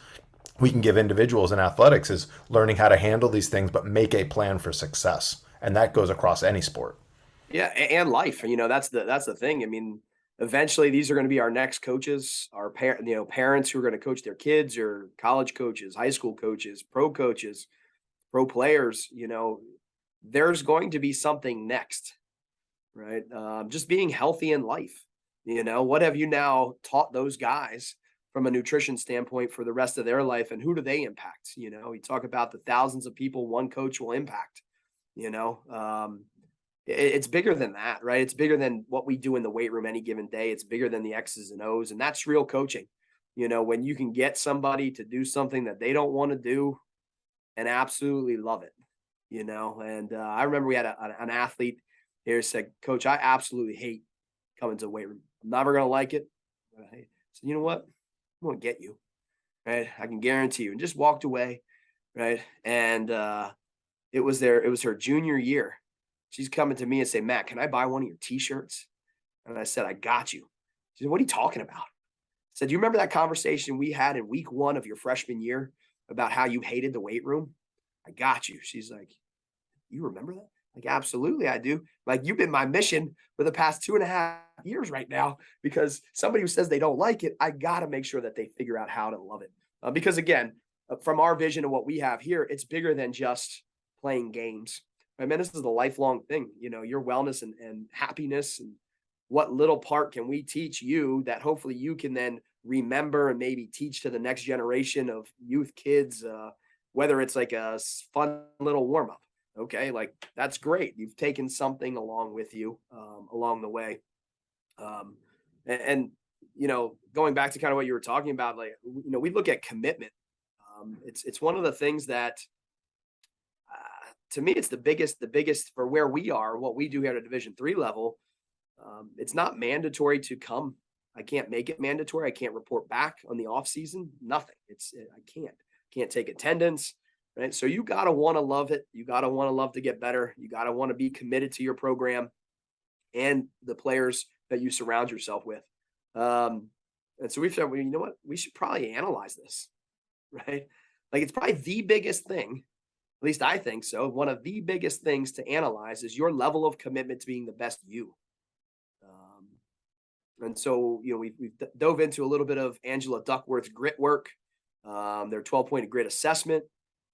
A: we can give individuals in athletics, is learning how to handle these things, but make a plan for success. And that goes across any sport.
B: Yeah, and life. That's the thing. I mean, eventually these are going to be our next coaches, our parents who are going to coach their kids, or college coaches, high school coaches, pro players. There's going to be something next, right? Just being healthy in life. What have you now taught those guys from a nutrition standpoint for the rest of their life, and who do they impact? We talk about the thousands of people one coach will impact. It's bigger than that, right? It's bigger than what we do in the weight room any given day. It's bigger than the X's and O's, and that's real coaching. When you can get somebody to do something that they don't want to do and absolutely love it, And I remember we had an athlete here said, "Coach, I absolutely hate coming to the weight room. I'm never going to like it." I said, "You know what? I'm going to get you, right? I can guarantee you." And just walked away, right? And it was her junior year. She's coming to me and say, "Matt, can I buy one of your t-shirts?" And I said, "I got you." She said, "What are you talking about?" I said, "Do you remember that conversation we had in week 1 of your freshman year about how you hated the weight room? I got you." She's like, "You remember that?" Like, "Absolutely, I do." Like, "You've been my mission for the past 2.5 years right now, because somebody who says they don't like it, I got to make sure that they figure out how to love it." Because again, from our vision of what we have here, it's bigger than just playing games. I mean, this is the lifelong thing, your wellness and happiness, and what little part can we teach you that hopefully you can then remember and maybe teach to the next generation of youth kids, whether it's like a fun little warm up. Okay, like that's great. You've taken something along with you along the way. Um, and going back to kind of what you were talking about, like we look at commitment. It's one of the things that to me it's the biggest for where we are, what we do here at a Division III level. It's not mandatory to come. I can't make it mandatory. I can't report back on the off season. Nothing. I can't take attendance. Right. So you got to want to love it. You got to want to love to get better. You got to want to be committed to your program and the players that you surround yourself with. And so we've said, well, you know what? We should probably analyze this, right? Like it's probably the biggest thing, at least I think so. One of the biggest things to analyze is your level of commitment to being the best you. And so, we've dove into a little bit of Angela Duckworth's grit work, their 12-point grit assessment,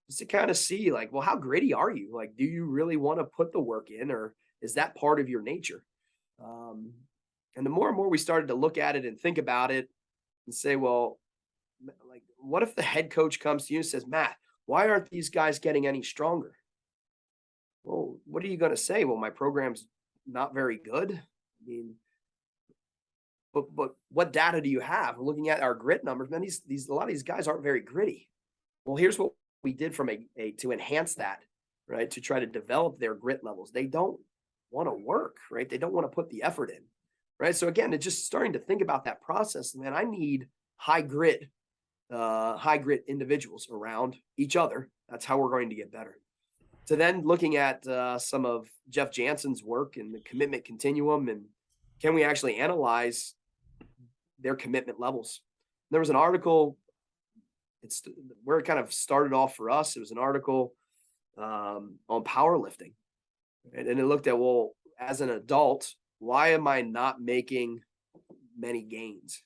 B: just to kind of see like, well, how gritty are you? Like, do you really want to put the work in, or is that part of your nature? And the more and more we started to look at it and think about it and say, well, like, what if the head coach comes to you and says, "Matt, why aren't these guys getting any stronger?" Well, what are you going to say? Well, my program's not very good. I mean, but what data do you have? Looking at our grit numbers, man, these a lot of these guys aren't very gritty. Well, here's what we did from to enhance that, right? To try to develop their grit levels. They don't want to work, right? They don't want to put the effort in, right? So again, it's just starting to think about that process. Man, I need high grit individuals around each other. That's how we're going to get better. So then looking at some of Jeff Jansen's work and the commitment continuum, and can we actually analyze their commitment levels? There was an article, it's where it kind of started off for us. It was an article on powerlifting. And it looked at, well, as an adult, why am I not making many gains?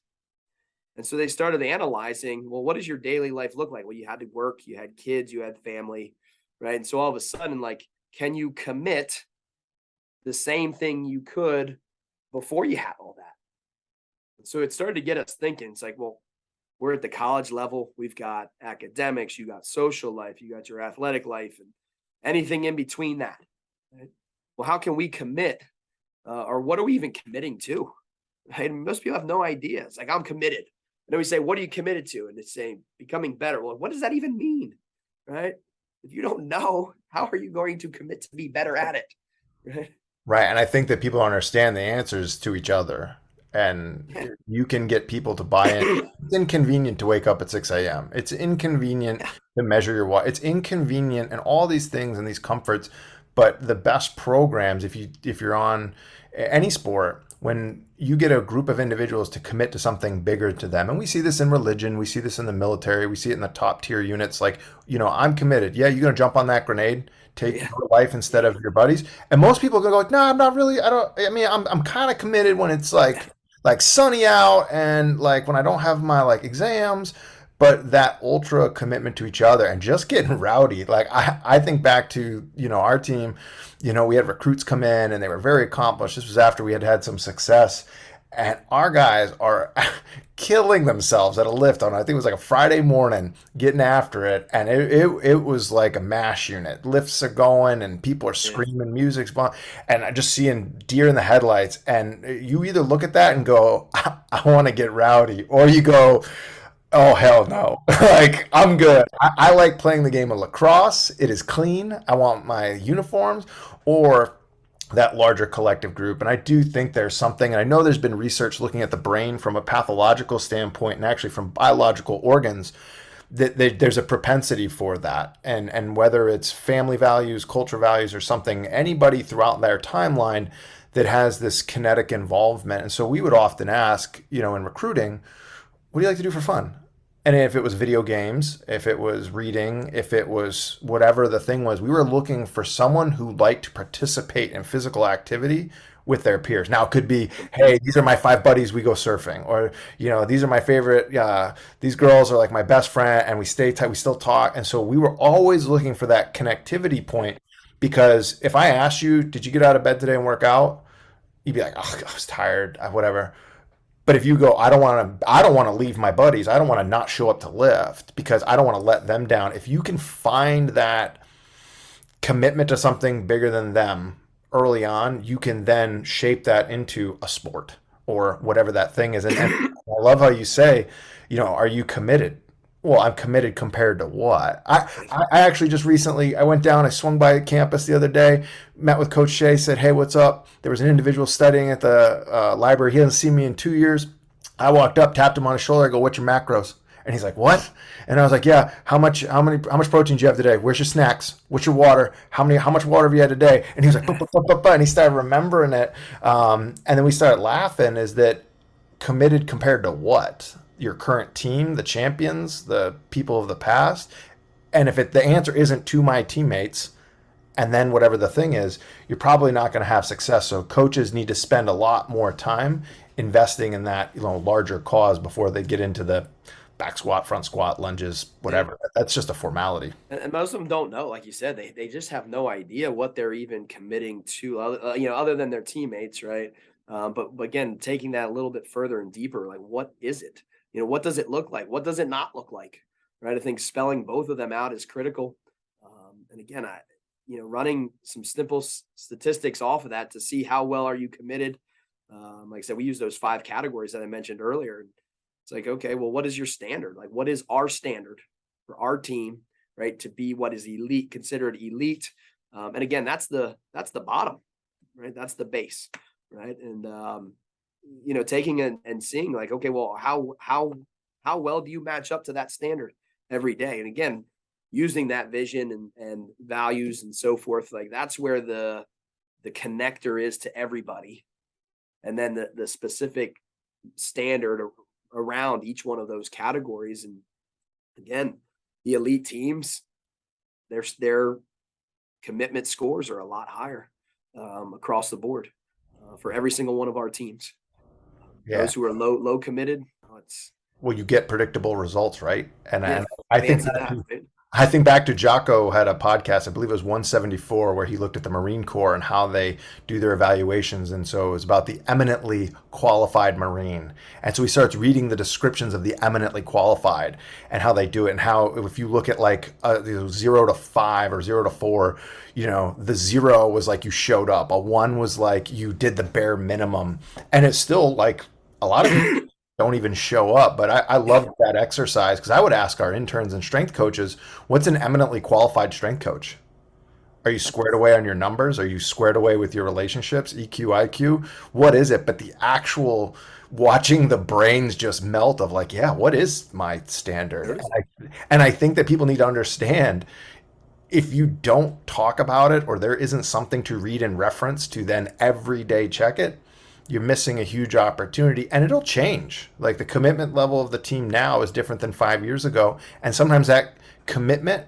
B: And so they started analyzing, well, what does your daily life look like? Well, you had to work, you had kids, you had family, right? And so all of a sudden, like, can you commit the same thing you could before you had all that? And so it started to get us thinking. It's like, well, we're at the college level. We've got academics, you got social life, you got your athletic life, and anything in between that. Right? Well, how can we commit? Or what are we even committing to? Right? Most people have no idea. It's like, I'm committed. And then we say, what are you committed to? And it's saying becoming better. Well, what does that even mean? Right? If you don't know, how are you going to commit to be better at it? Right.
A: Right. And I think that people understand the answers to each other. And
B: Yeah.
A: you can get people to buy in. It's inconvenient to wake up at 6 a.m. It's inconvenient to measure your watch. It's inconvenient and all these things and these comforts. But the best programs, if you're on any sport, when you get a group of individuals to commit to something bigger to them, and we see this in religion, we see this in the military, we see it in the top tier units, like, I'm committed. Yeah, you're gonna jump on that grenade, take your life instead of your buddies. And most people are gonna go like, no, I'm not really, I'm kind of committed when it's like sunny out and like when I don't have my like exams. But that ultra commitment to each other and just getting rowdy. Like I think back to, our team, we had recruits come in and they were very accomplished. This was after we had had some success. and our guys are killing themselves at a lift on, I think it was like a Friday morning, getting after it, and it was like a mash unit. Lifts are going, and people are
B: Yeah.
A: screaming, music's on, and I'm just seeing deer in the headlights. And you either look at that and go, I want to get rowdy, or you go, oh hell no! Like I'm good. I like playing the game of lacrosse. It is clean. I want my uniforms, or that larger collective group. And I do think there's something, and I know there's been research looking at the brain from a pathological standpoint and actually from biological organs, that there's a propensity for that. And whether it's family values, culture values, or something, anybody throughout their timeline that has this kinetic involvement. And so we would often ask, in recruiting, what do you like to do for fun? And if it was video games, if it was reading, if it was whatever the thing was, we were looking for someone who liked to participate in physical activity with their peers. Now it could be, hey, these are my five buddies, we go surfing, or these are my favorite. These girls are like my best friend, and we stay tight, we still talk. And so we were always looking for that connectivity point, because if I asked you, did you get out of bed today and work out? You'd be like, oh, I was tired, whatever. But if you go, I don't want to leave my buddies. I don't want to not show up to lift because I don't want to let them down. If you can find that commitment to something bigger than them early on, you can then shape that into a sport or whatever that thing is. And I love how you say, are you committed? Well, I'm committed compared to what? I actually just recently, I went down, I swung by campus the other day, met with Coach Shea, said, hey, what's up? There was an individual studying at the library. He hasn't seen me in 2 years. I walked up, tapped him on his shoulder. I go, what's your macros? And he's like, what? And I was like, yeah, how much protein do you have today? Where's your snacks? What's your water? How much water have you had today? And he was like, "Buh, buh, buh, buh, buh," and he started remembering it. And then we started laughing. Is that committed compared to what? Your current team, the champions, the people of the past? And if the answer isn't to my teammates, and then whatever the thing is, you're probably not going to have success. So coaches need to spend a lot more time investing in that larger cause before they get into the back squat, front squat, lunges, whatever. That's just a formality.
B: And most of them don't know, like you said, they just have no idea what they're even committing to, other than their teammates, right? But again, taking that a little bit further and deeper, like what is it? What does it look like? What does it not look like? Right? I think spelling both of them out is critical. And again, running some simple statistics off of that to see how well are you committed. Like I said, we use those 5 categories that I mentioned earlier. It's like, okay, well, what is your standard? Like, what is our standard for our team, right? To be what is elite, considered elite. And again, that's the bottom, right? That's the base, right? And, taking and seeing like, okay, well, how well do you match up to that standard every day? And again, using that vision and values and so forth, like that's where the connector is to everybody. And then the specific standard around each one of those categories. And again, the elite teams, their commitment scores are a lot higher across the board for every single one of our teams.
A: Yeah.
B: Those who are low committed,
A: Well, you get predictable results, right? And
B: yeah,
A: I think
B: right?
A: I think back to Jocko had a podcast, I believe it was 174, where he looked at the Marine Corps and how they do their evaluations. And so it was about the eminently qualified Marine. And so he starts reading the descriptions of the eminently qualified and how they do it. And how, if you look at like 0 to 5 or 0 to 4, the 0 was like you showed up. A 1 was like you did the bare minimum. And it's still like a lot of people don't even show up. But I love that exercise, because I would ask our interns and strength coaches, what's an eminently qualified strength coach? Are you squared away on your numbers? Are you squared away with your relationships, EQ, IQ? What is it? But the actual watching the brains just melt of like, yeah, what is my standard? And I think that people need to understand, if you don't talk about it or there isn't something to read and reference to then every day check it, you're missing a huge opportunity, and it'll change. Like the commitment level of the team now is different than 5 years ago. And sometimes that commitment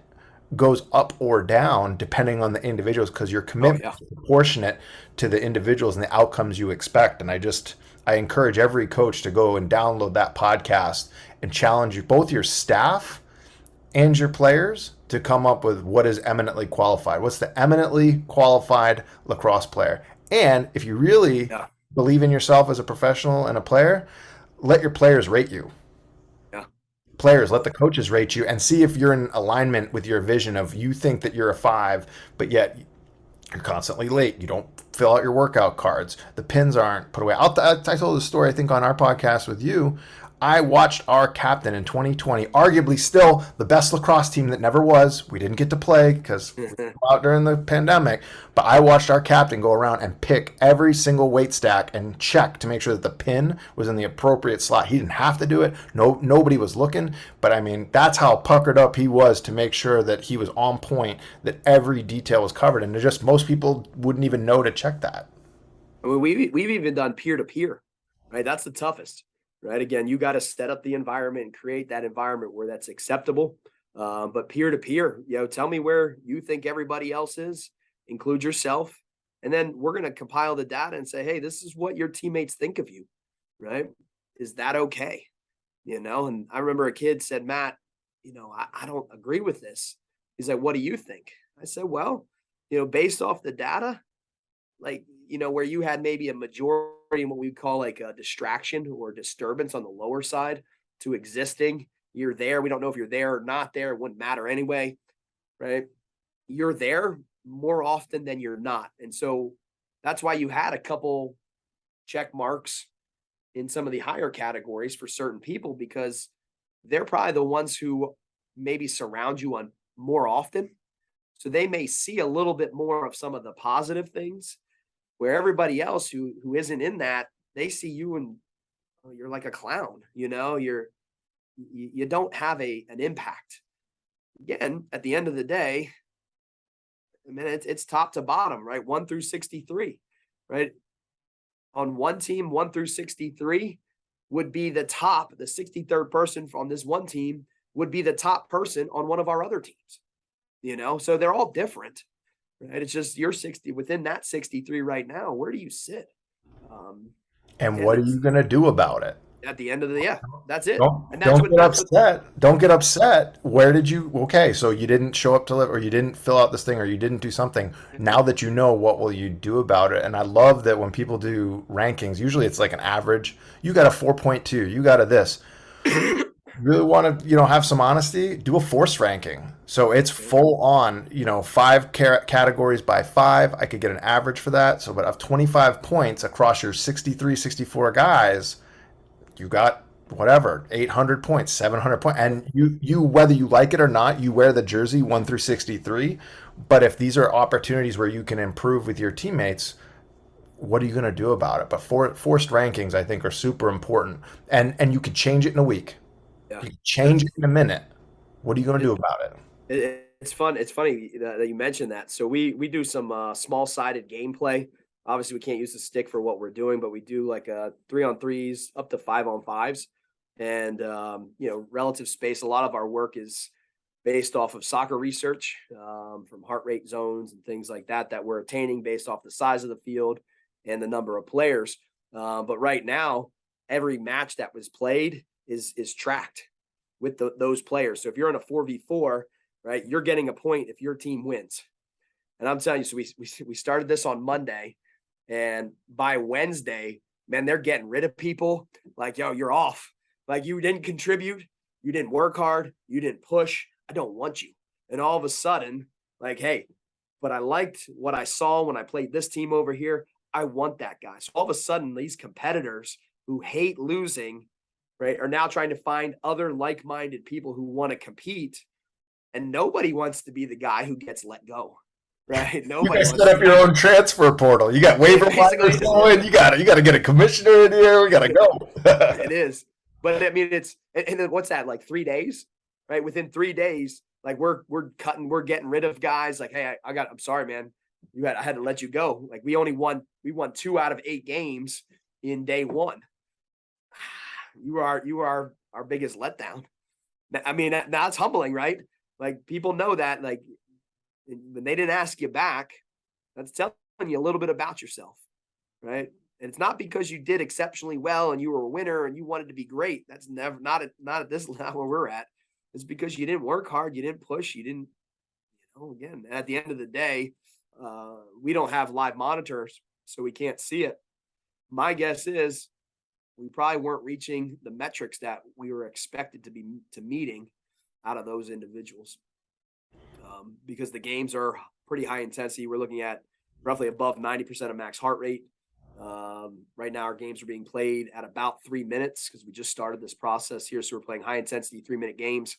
A: goes up or down depending on the individuals, because your commitment is proportionate to the individuals and the outcomes you expect. And I encourage every coach to go and download that podcast and challenge both your staff and your players to come up with what is eminently qualified. What's the eminently qualified lacrosse player? And if you really believe in yourself as a professional and a player, let your players rate you.
B: Yeah.
A: Players, let the coaches rate you and see if you're in alignment with your vision of you think that you're a 5, but yet you're constantly late. You don't fill out your workout cards. The pins aren't put away. I told the story, I think, on our podcast with you. I watched our captain in 2020, arguably still the best lacrosse team that never was. We didn't get to play because we were out during the pandemic. But I watched our captain go around and pick every single weight stack and check to make sure that the pin was in the appropriate slot. He didn't have to do it. No, nobody was looking. But I mean, that's how puckered up he was to make sure that he was on point, that every detail was covered. And just most people wouldn't even know to check that.
B: I mean, we've even done peer to peer, right? That's the toughest, right? Again, you got to set up the environment and create that environment where that's acceptable. But peer to peer, tell me where you think everybody else is, include yourself, and then we're going to compile the data and say, hey, this is what your teammates think of you, right? Is that okay? And I remember a kid said, Matt, I don't agree with this. He's like, what do you think? I said, well, based off the data, like, where you had maybe a majority in what we call like a distraction or disturbance on the lower side to existing, you're there. We don't know if you're there or not there. It wouldn't matter anyway, right? You're there more often than you're not. And so that's why you had a couple check marks in some of the higher categories for certain people, because they're probably the ones who maybe surround you on more often. So they may see a little bit more of some of the positive things, where everybody else who isn't in that, they see you and you're like a clown, you don't have an impact. Again, at the end of the day, I mean, it's top to bottom, right? 1 through 63, right? On one team, 1 through 63 would be the top. The 63rd person on this one team would be the top person on one of our other teams, so they're all different, right? It's just you're 60 within that 63 right now. Where do you sit?
A: And what are you going to do about it?
B: At the end of the, that's it. And
A: Don't get upset. Don't get upset. Where did you? Okay, so you didn't show up to live, or you didn't fill out this thing, or you didn't do something. Now that you know, what will you do about it? And I love that when people do rankings, usually it's like an average. You got a 4.2. You got a this. Really want to have some honesty, do a force ranking. So it's full on 5 categories by 5. I could get an average for that. So but of 25 points across your 63 64 guys, you got whatever 800 points, 700 points, and you whether you like it or not, you wear the jersey 1 through 63. But if these are opportunities where you can improve with your teammates, what are you going to do about it? But forced rankings, I think, are super important, and you could change it in a week. You can change it in a minute. What are you going to do about it?
B: It's fun. It's funny that you mentioned that. So we do some small-sided gameplay. Obviously, we can't use the stick for what we're doing, but we do like 3-on-3s up to 5-on-5s, and relative space. A lot of our work is based off of soccer research, from heart rate zones and things like that we're attaining based off the size of the field and the number of players. But right now, every match that was played is tracked with those players. So if you're in a 4v4, right, you're getting a point if your team wins. And I'm telling you, so we started this on Monday, and by Wednesday, man, they're getting rid of people. Like, yo, you're off. Like, you didn't contribute. You didn't work hard. You didn't push. I don't want you. And all of a sudden, like, hey, but I liked what I saw when I played this team over here. I want that guy. So all of a sudden, these competitors who hate losing, right, are now trying to find other like-minded people who want to compete. And nobody wants to be the guy who gets let go. Right. Nobody
A: you set up your own transfer portal. You got waiver wires going. You got to get a commissioner in here. We got to go.
B: It is. But I mean, and then what's that, like 3 days, right? Within 3 days, like we're getting rid of guys. Like, hey, I'm sorry, man. I had to let you go. Like we won 2 out of 8 games in day 1. You are our biggest letdown. I mean, that's humbling, right? Like people know that, like, when they didn't ask you back, that's telling you a little bit about yourself, right? And it's not because you did exceptionally well and you were a winner and you wanted to be great. That's never not at this level where we're at. It's because you didn't work hard, you didn't push, you didn't. Again, at the end of the day, we don't have live monitors, so we can't see it. my guess is we probably weren't reaching the metrics that we were expected to meeting out of those individuals, because the games are pretty high intensity. We're looking at roughly above 90% of max heart rate. Right now, our games are being played at about 3 minutes because we just started this process here. So we're playing high intensity 3-minute games,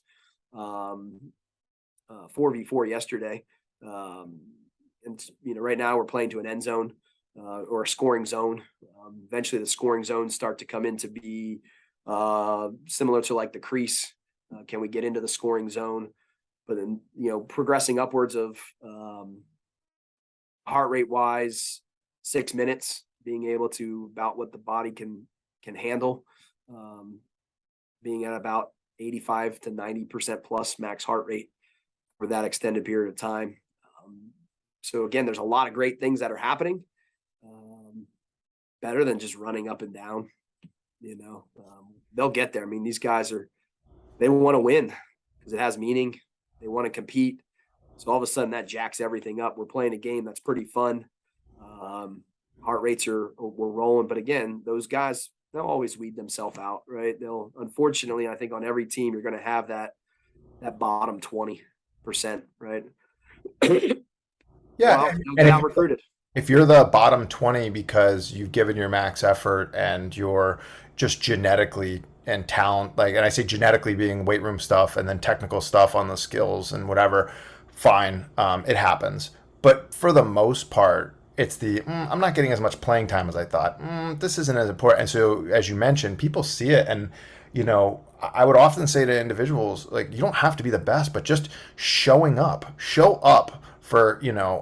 B: 4v4 yesterday. And, right now we're playing to an end zone or a scoring zone. Eventually the scoring zones start to come in to be similar to like the crease. Can we get into the scoring zone? But then, progressing upwards of heart rate wise, 6 minutes, being able to about what the body can handle, being at about 85 to 90% plus max heart rate for that extended period of time. So again, there's a lot of great things that are happening, better than just running up and down. They'll get there. I mean, these guys they want to win because it has meaning. They want to compete. So all of a sudden that jacks everything up. We're playing a game that's pretty fun. Heart rates we're rolling, but again, those guys, they'll always weed themselves out, right? Unfortunately, I think on every team, you're going to have that bottom 20%, right?
A: Yeah.
B: Well, and get recruited.
A: If you're the bottom 20 because you've given your max effort and you're just genetically and talent, and I say genetically being weight room stuff and then technical stuff on the skills and whatever, fine, it happens. But for the most part, it's I'm not getting as much playing time as I thought. This isn't as important. And so, as you mentioned, people see it. And, I would often say to individuals, you don't have to be the best, but just show up for,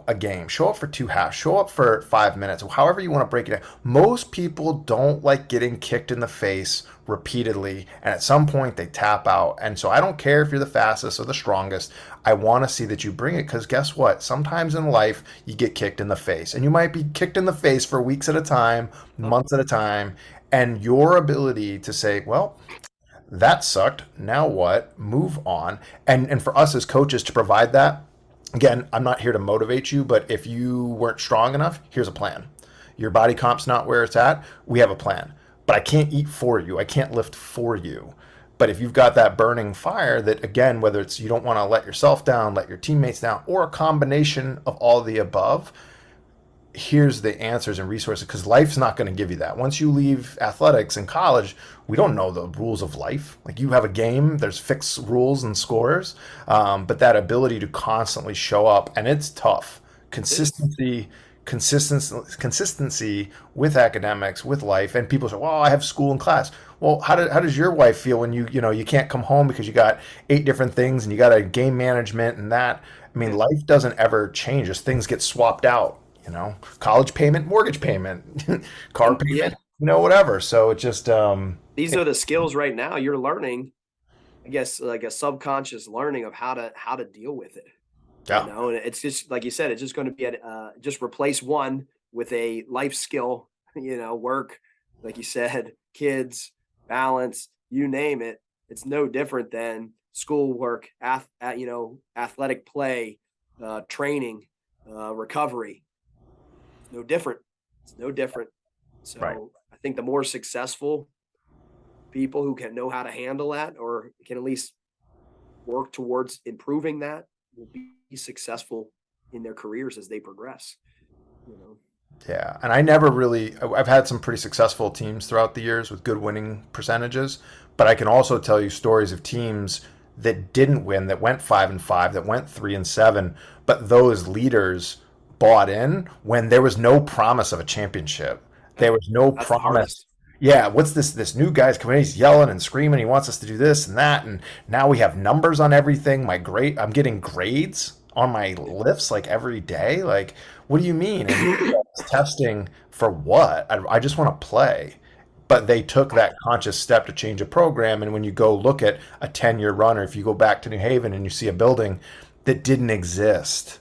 A: a game, show up for 2 halves, show up for 5 minutes, however you want to break it down. Most people don't like getting kicked in the face repeatedly, and at some point they tap out. And so I don't care if you're the fastest or the strongest. I want to see that you bring it, because guess what? Sometimes in life you get kicked in the face, and you might be kicked in the face for weeks at a time, months at a time, and your ability to say, well, that sucked, now what? Move on. And for us as coaches to provide that, again, I'm not here to motivate you, but if you weren't strong enough, here's a plan. Your body comp's not where it's at, we have a plan. But I can't eat for you. I can't lift for you. But if you've got that burning fire that, again, whether it's you don't want to let yourself down, let your teammates down, or a combination of all of the above, here's the answers and resources, because life's not going to give you that. Once you leave athletics in college, we don't know the rules of life. You have a game, there's fixed rules and scores, but that ability to constantly show up, and it's tough. Consistency with academics, with life. And people say, well, I have school and class. Well, how does your wife feel when you can't come home because you got 8 different things and you got a game management and that? I mean, life doesn't ever change as things get swapped out. College payment, mortgage payment, car payment, whatever. So it just
B: these are the skills right now you're learning, I guess, like a subconscious learning of how to deal with it.
A: Yeah.
B: And it's just like you said, it's just going to be just replace one with a life skill, work, like you said, kids, balance, you name it. It's no different than schoolwork, athletic play, training, recovery. No different. It's no different. So
A: Right.
B: I think the more successful people who can know how to handle that, or can at least work towards improving that, will be successful in their careers as they progress.
A: Yeah. And I've had some pretty successful teams throughout the years with good winning percentages, but I can also tell you stories of teams that didn't win, that went 5-5, that went 3-7, but those leaders bought in when there was no promise of a championship. There was no promise. Yeah, what's this new guy's coming in, he's yelling and screaming, he wants us to do this and that, and now we have numbers on everything. I'm getting grades on my lifts every day. What do you mean? And testing for what? I just want to play. But they took that conscious step to change a program, and when you go look at a 10-year run, or if you go back to New Haven and you see a building that didn't exist,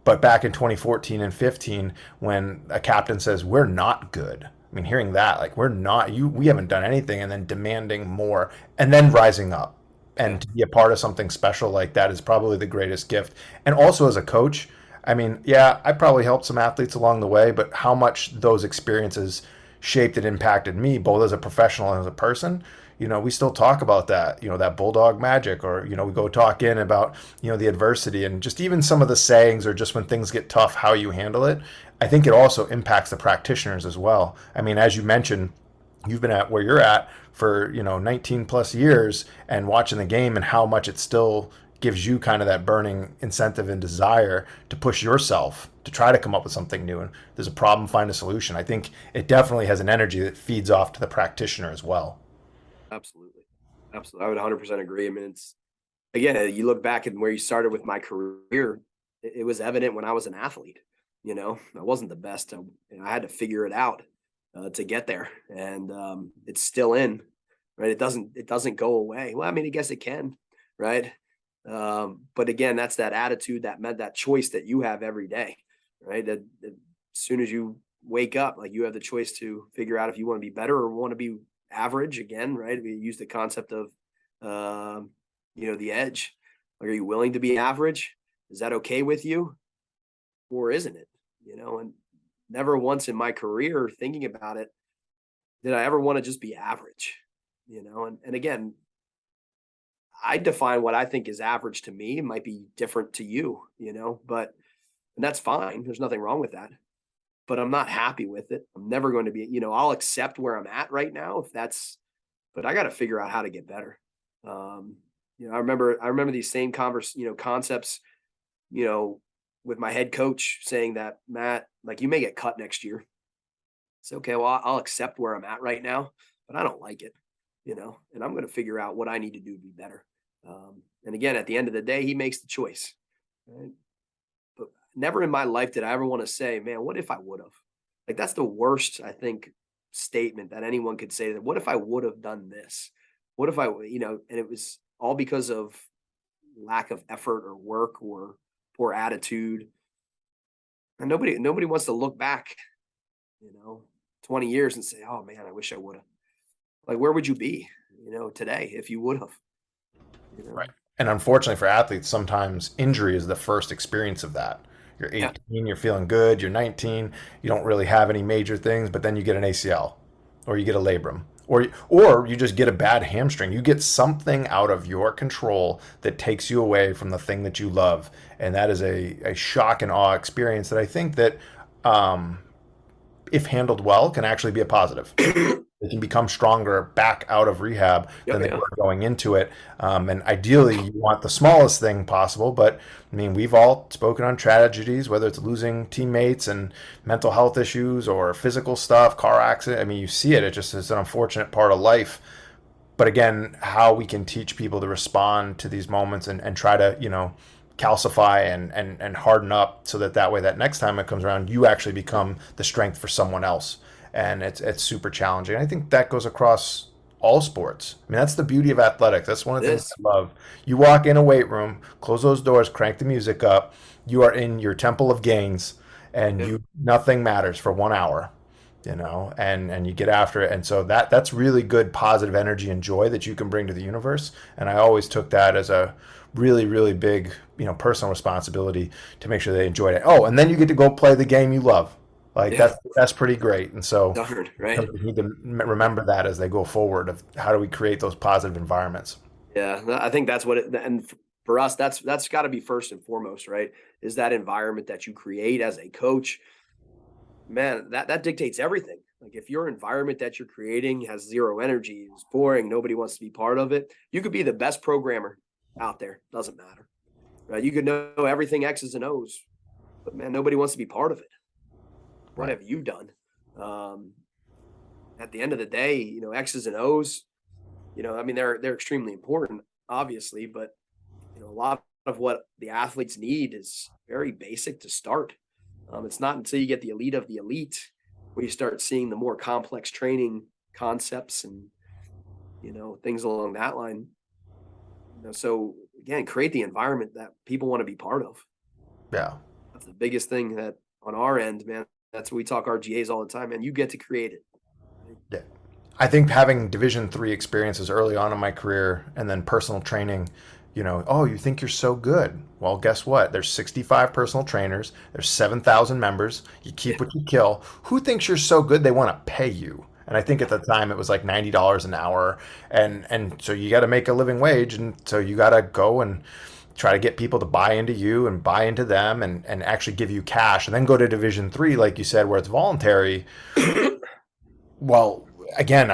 A: but back in 2014 and 15, when a captain says, we're not good. I mean, hearing that, we haven't done anything, and then demanding more, and then rising up. And to be a part of something special like that is probably the greatest gift. And also as a coach, I mean, yeah, I probably helped some athletes along the way, but how much those experiences shaped and impacted me both as a professional and as a person, we still talk about that, that bulldog magic, or, we go talk in about, the adversity and just even some of the sayings, or just when things get tough, how you handle it. I think it also impacts the practitioners as well. I mean, as you mentioned, you've been at where you're at for 19 plus years, and watching the game and how much it still gives you kind of that burning incentive and desire to push yourself to try to come up with something new. And there's a problem, find a solution. I think it definitely has an energy that feeds off to the practitioner as well.
B: Absolutely. Absolutely. I would 100% agree. I mean, it's, again, you look back at where you started with my career, it was evident when I was an athlete. I wasn't the best. I had to figure it out to get there, and it's still in, right? It doesn't go away. Well, I mean, I guess it can, right? But again, that's that attitude, that choice that you have every day, right? That as soon as you wake up, like, you have the choice to figure out if you want to be better or want to be average again, right? We use the concept of, the edge. Like, are you willing to be average? Is that okay with you, or isn't it? And never once in my career, thinking about it, did I ever want to just be average, and again, I define what I think is average to me. It might be different to you, but, and that's fine. There's nothing wrong with that, but I'm not happy with it. I'm never going to be, I'll accept where I'm at right now but I got to figure out how to get better. I remember these same concepts, with my head coach saying that, Matt, like, you may get cut next year. It's okay. Well, I'll accept where I'm at right now, but I don't like it, and I'm going to figure out what I need to do to be better. And again, at the end of the day, he makes the choice. Right? But never in my life did I ever want to say, man, what if I would have? Like, that's the worst, I think, statement that anyone could say. That, what if I would have done this? What if and it was all because of lack of effort or work or poor attitude. And nobody wants to look back, 20 years and say, oh man, I wish I would have. Like, where would you be, today if you would have?
A: Right. And unfortunately for athletes, sometimes injury is the first experience of that. You're 18, yeah. You're feeling good. You're 19, you don't really have any major things, but then you get an ACL, or you get a labrum, or you just get a bad hamstring. You get something out of your control that takes you away from the thing that you love. And that is a shock and awe experience that I think that, if handled well, can actually be a positive. They can become stronger back out of rehab than they were going into it. And ideally, you want the smallest thing possible. But I mean, we've all spoken on tragedies, whether it's losing teammates and mental health issues or physical stuff, car accident. I mean, you see it. It just is an unfortunate part of life. But again, how we can teach people to respond to these moments and try to, calcify and harden up so that way that next time it comes around, you actually become the strength for someone else. And it's super challenging. I think that goes across all sports. I mean, that's the beauty of athletics. That's one of the things I love. You walk in a weight room, close those doors, crank the music up. You are in your temple of gains, and nothing matters for 1 hour, and you get after it. And so that's really good, positive energy and joy that you can bring to the universe. And I always took that as a really, really big, personal responsibility to make sure they enjoyed it. Oh, and then you get to go play the game you love. Like, that's pretty great. And so
B: right.
A: You need to remember that as they go forward, of how do we create those positive environments.
B: Yeah, I think that's what and for us, that's got to be first and foremost, right? Is that environment that you create as a coach, man, that dictates everything. Like, if your environment that you're creating has zero energy, is boring, nobody wants to be part of it, you could be the best programmer out there. Doesn't matter, right? You could know everything X's and O's, but man, nobody wants to be part of it. What have you done? At the end of the day, X's and O's, I mean, they're extremely important, obviously, but a lot of what the athletes need is very basic to start. It's not until you get the elite of the elite where you start seeing the more complex training concepts and, things along that line. So again, create the environment that people want to be part of.
A: Yeah.
B: That's the biggest thing that on our end, man. That's what we talk RGAs all the time, and you get to create it.
A: Yeah. I think having Division III experiences early on in my career and then personal training Oh, you think you're so good. Well, guess what? There's 65 personal trainers. There's 7,000 members. You keep what you kill. Who thinks you're so good they want to pay you? And I think at the time it was like $90 an hour. And so you got to make a living wage. And so you got to go and try to get people to buy into you and buy into them and actually give you cash and then go to Division 3, like you said, where it's voluntary. Well, again,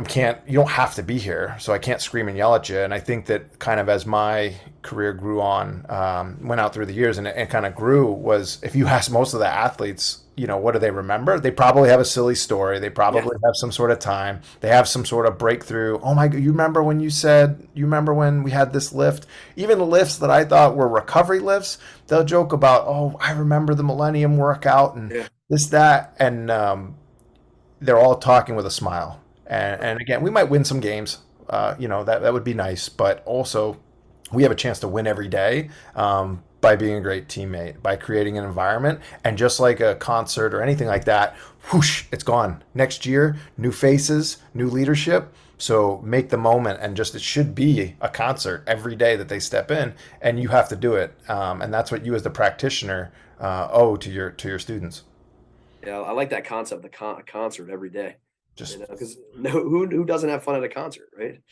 A: can't. You don't have to be here, so I can't scream and yell at you. And I think that kind of as my career grew on, went out through the years, and it kind of grew. Was if you ask most of the athletes, what do they remember? They probably have a silly story. They probably have some sort of time. They have some sort of breakthrough. Oh my God, you remember when you said? You remember when we had this lift? Even the lifts that I thought were recovery lifts, they'll joke about. Oh, I remember the Millennium workout and this, that, and they're all talking with a smile. And again, we might win some games. That would be nice. But also, we have a chance to win every day by being a great teammate, by creating an environment. And just like a concert or anything like that, whoosh, it's gone. Next year, new faces, new leadership. So make the moment, and it should be a concert every day that they step in, and you have to do it. And that's what you as the practitioner owe to your students.
B: Yeah, I like that concept, a concert every day.
A: Just
B: Because who doesn't have fun at a concert, right?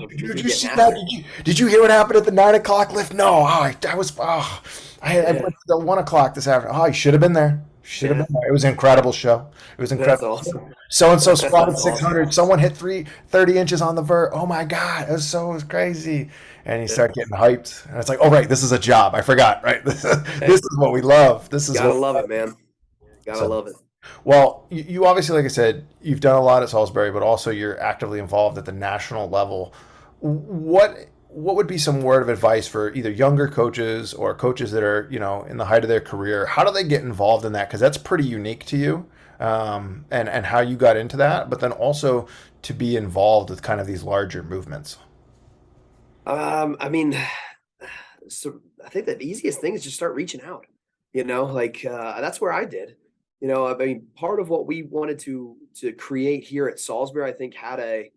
A: Did you see that? Did you hear what happened at the 9 o'clock lift? No, I went to the 1 o'clock this afternoon. Oh, you should have been there. Should have been there. It was an incredible show. It was incredible.
B: That's awesome.
A: So and so
B: That's
A: squatted
B: awesome.
A: 600. Someone hit 30 inches on the vert. Oh my God, it was crazy. And you start getting hyped, and it's like, oh right, this is a job. I forgot. Right, this is what we love. This is
B: Gotta
A: what
B: love it, man. Gotta love it.
A: Well, you obviously, like I said, you've done a lot at Salisbury, but also you're actively involved at the national level. What would be some word of advice for either younger coaches or coaches that are, in the height of their career? How do they get involved in that? Because that's pretty unique to you, and how you got into that, but then also to be involved with kind of these larger movements.
B: I mean, so I think the easiest thing is just start reaching out. That's where I did. I mean, part of what we wanted to create here at Salisbury, I think, had a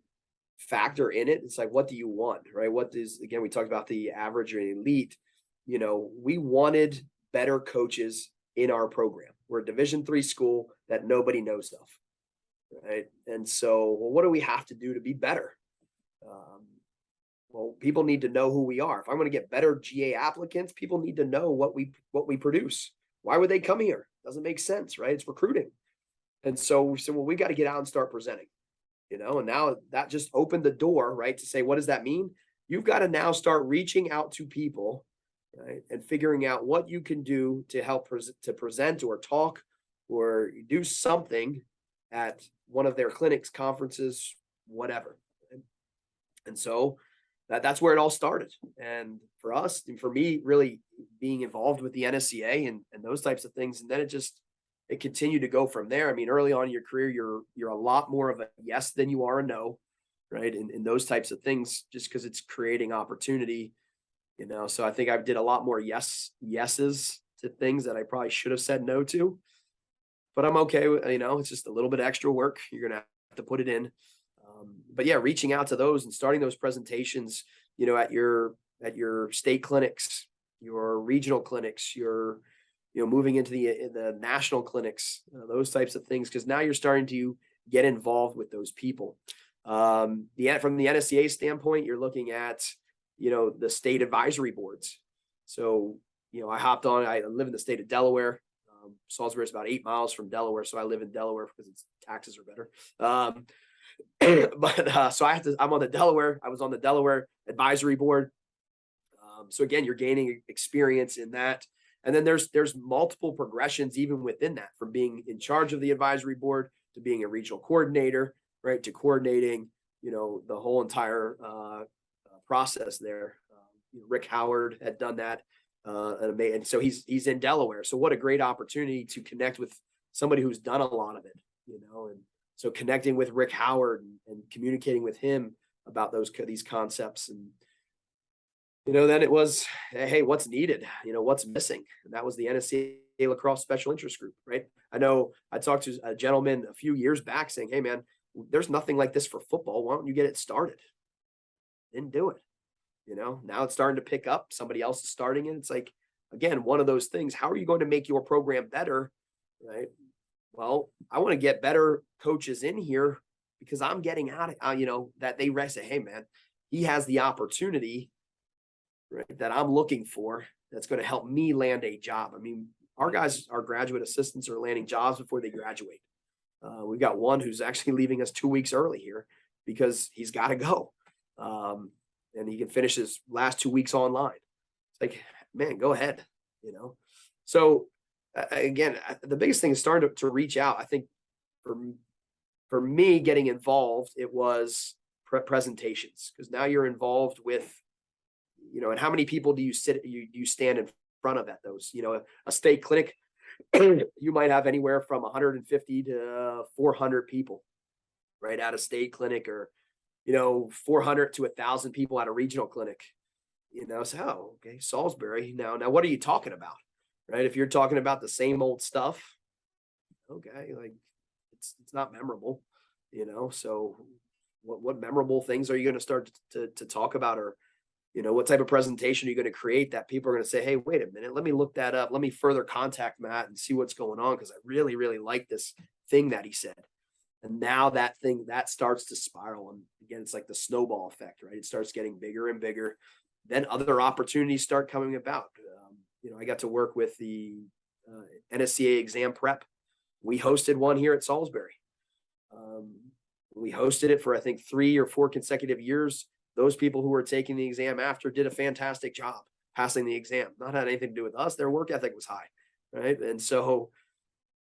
B: factor in it. It's like, what do you want, right? Again, we talked about the average or elite. We wanted better coaches in our program. We're a Division 3 school that nobody knows of, right? And so, well, what do we have to do to be better? Well, people need to know who we are. If I'm going to get better GA applicants, people need to know what we produce. Why would they come here? Doesn't make sense, right? It's recruiting. And so we said, well, we got to get out and start presenting, and now that just opened the door, right? To say, what does that mean? You've got to now start reaching out to people, right? And figuring out what you can do to help to present or talk or do something at one of their clinics, conferences, whatever. And so that's where it all started. And for us, and for me, really being involved with the NSCA and those types of things. And then it continued to go from there. I mean, early on in your career, you're a lot more of a yes than you are a no, right? And those types of things, just because it's creating opportunity, So I think I did a lot more yeses to things that I probably should have said no to. But I'm okay with, it's just a little bit extra work. You're gonna have to put it in. But yeah, reaching out to those and starting those presentations, at your state clinics, your regional clinics, your moving into the national clinics, those types of things, because now you're starting to get involved with those people. From the NSCA standpoint, you're looking at the state advisory boards. So I hopped on. I live in the state of Delaware. Salisbury is about 8 miles from Delaware, so I live in Delaware because its taxes are better. So I'm on the Delaware. I was on the Delaware Advisory Board. So again, you're gaining experience in that. And then there's multiple progressions even within that, from being in charge of the advisory board to being a regional coordinator, right? To coordinating, the whole entire process there. Rick Howard had done that. And so he's in Delaware. So what a great opportunity to connect with somebody who's done a lot of it, and so connecting with Rick Howard and communicating with him about these concepts. And, then it was, hey, what's needed? What's missing? And that was the NSCA Lacrosse Special Interest Group, right? I know I talked to a gentleman a few years back saying, hey, man, there's nothing like this for football. Why don't you get it started? Didn't do it. Now it's starting to pick up. Somebody else is starting it. It's like, again, one of those things. How are you going to make your program better? Right. Well, I want to get better coaches in here because I'm getting out of, that they say, hey, man, he has the opportunity, right, that I'm looking for that's going to help me land a job. I mean, our guys, our graduate assistants are landing jobs before they graduate. We've got one who's actually leaving us 2 weeks early here because he's got to go. And he can finish his last 2 weeks online. It's like, man, go ahead, So again, the biggest thing is starting to reach out. I think for me getting involved, it was presentations, because now you're involved with, and how many people do you stand in front of at those, a state clinic, you might have anywhere from 150 to 400 people, right, at a state clinic, or 400 to 1,000 people at a regional clinic. So okay, Salisbury. Now what are you talking about, right? If you're talking about the same old stuff, okay, like it's not memorable, So what memorable things are you going to start to talk about, or what type of presentation are you going to create that people are going to say, hey, wait a minute, let me look that up. Let me further contact Matt and see what's going on, because I really, really like this thing that he said. And now that thing that starts to spiral. And again, it's like the snowball effect, right? It starts getting bigger and bigger. Then other opportunities start coming about. I got to work with the NSCA exam prep. We hosted one here at Salisbury. We hosted it for, I think, 3 or 4 consecutive years. Those people who were taking the exam after did a fantastic job passing the exam. Not had anything to do with us. Their work ethic was high, right? And so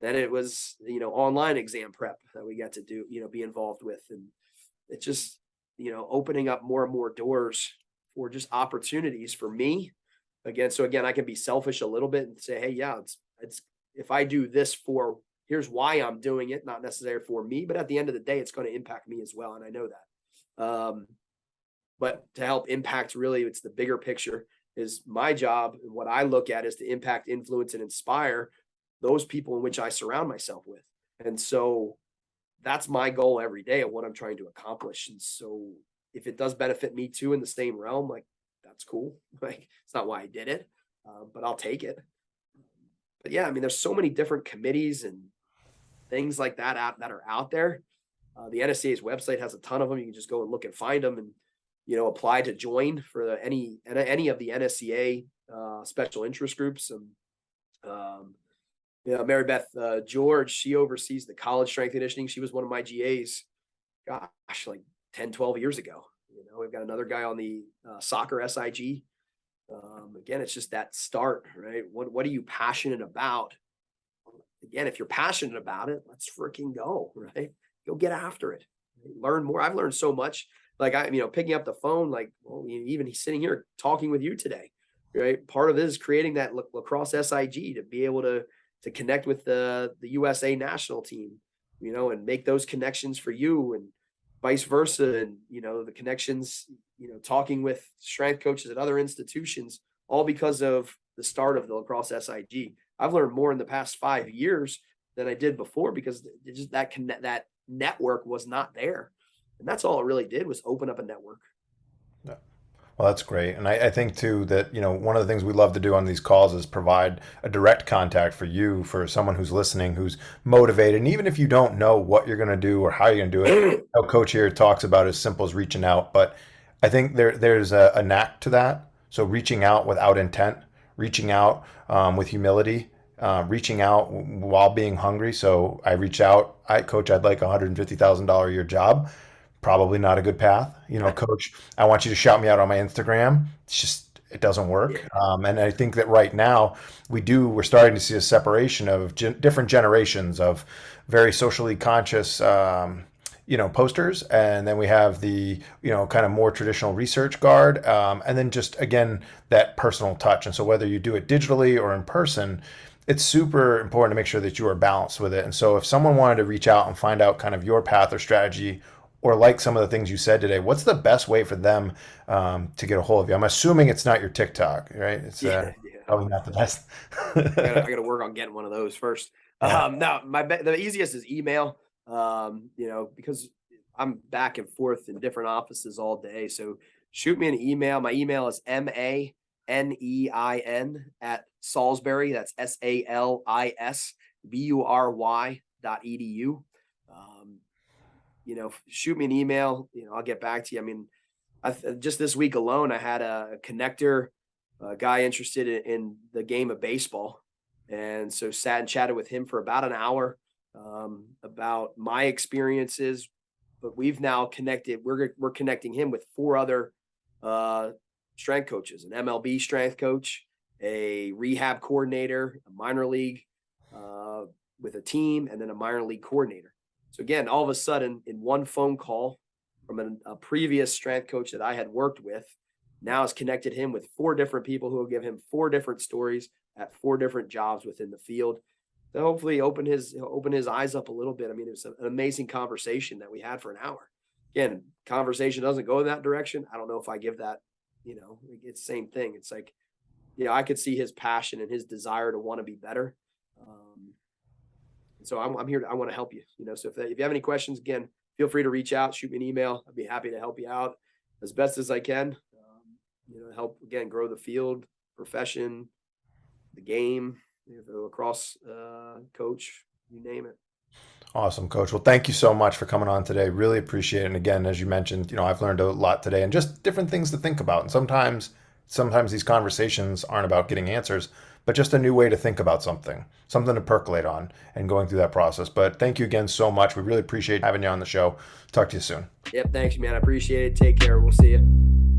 B: then it was, online exam prep that we got to do, be involved with. And it just, opening up more and more doors for just opportunities for me. So again, I can be selfish a little bit and say, hey, yeah, it's if I do this here's why I'm doing it, not necessarily for me, but at the end of the day, it's going to impact me as well. And I know that. But to help impact, really, it's the bigger picture. Is my job, and what I look at is to impact, influence, and inspire those people in which I surround myself with. And so that's my goal every day of what I'm trying to accomplish. And so if it does benefit me too in the same realm, like, that's cool. Like, it's not why I did it, but I'll take it. But yeah, I mean, there's so many different committees and things like that are out there. The NSCA's website has a ton of them. You can just go and look and find them, and apply to join for any of the NSCA special interest groups. And Mary Beth George, she oversees the college strength conditioning. She was one of my GAs, gosh, like 10, 12 years ago. We've got another guy on the soccer SIG. Again, it's just that start, right? What are you passionate about? Again, if you're passionate about it, let's freaking go, right? Go get after it. Learn more. I've learned so much. Like picking up the phone, like, well, even sitting here talking with you today, right? Part of it is creating that Lacrosse SIG to be able to connect with the USA national team, and make those connections for you, and vice versa. And, the connections, talking with strength coaches at other institutions, all because of the start of the Lacrosse SIG. I've learned more in the past 5 years than I did before, because just that network was not there. And that's all it really did, was open up a network.
A: Yeah. Well, that's great. And I think too that, one of the things we love to do on these calls is provide a direct contact for you, for someone who's listening, who's motivated. And even if you don't know what you're going to do or how you're going to do it, how Coach here talks about as simple as reaching out. But I think there's a knack to that. So reaching out without intent, reaching out with humility, reaching out while being hungry. So I reach out, Coach, I'd like $150,000 a year job. Probably not a good path. Coach, I want you to shout me out on my Instagram. It doesn't work. And I think that right now we're starting to see a separation of different generations of very socially conscious, posters. And then we have the, kind of more traditional research guard. And then just, again, that personal touch. And so whether you do it digitally or in person, it's super important to make sure that you are balanced with it. And so if someone wanted to reach out and find out kind of your path or strategy, or like some of the things you said today, what's the best way for them to get a hold of you? I'm assuming it's not your TikTok, right? It's probably not the best.
B: I got to work on getting one of those first. No, the easiest is email, because I'm back and forth in different offices all day. So shoot me an email. My email is manein@Salisbury. That's SALISBURY.edu. Shoot me an email. I'll get back to you. I mean, just this week alone, I had a connector, a guy interested in the game of baseball. And so sat and chatted with him for about an hour about my experiences. But we've now connected. We're connecting him with 4 other strength coaches: an MLB strength coach, a rehab coordinator, a minor league with a team, and then a minor league coordinator. So again, all of a sudden, in one phone call from a previous strength coach that I had worked with, now has connected him with 4 different people who will give him 4 different stories at 4 different jobs within the field. To hopefully open his eyes up a little bit. I mean, it was an amazing conversation that we had for an hour. Again, conversation doesn't go in that direction. I don't know if I give that, it's the same thing. It's like, I could see his passion and his desire to want to be better. So I'm here. I want to help you. So if you have any questions, again, feel free to reach out, shoot me an email. I'd be happy to help you out as best as I can. Help again grow the field, profession, the game. The lacrosse coach, you name it.
A: Awesome, Coach. Well, thank you so much for coming on today. Really appreciate it. And again, as you mentioned, I've learned a lot today and just different things to think about. And sometimes these conversations aren't about getting answers, but just a new way to think about something to percolate on and going through that process. But thank you again so much. We really appreciate having you on the show. Talk to you soon.
B: Yep. Thanks, man. I appreciate it. Take care. We'll see you.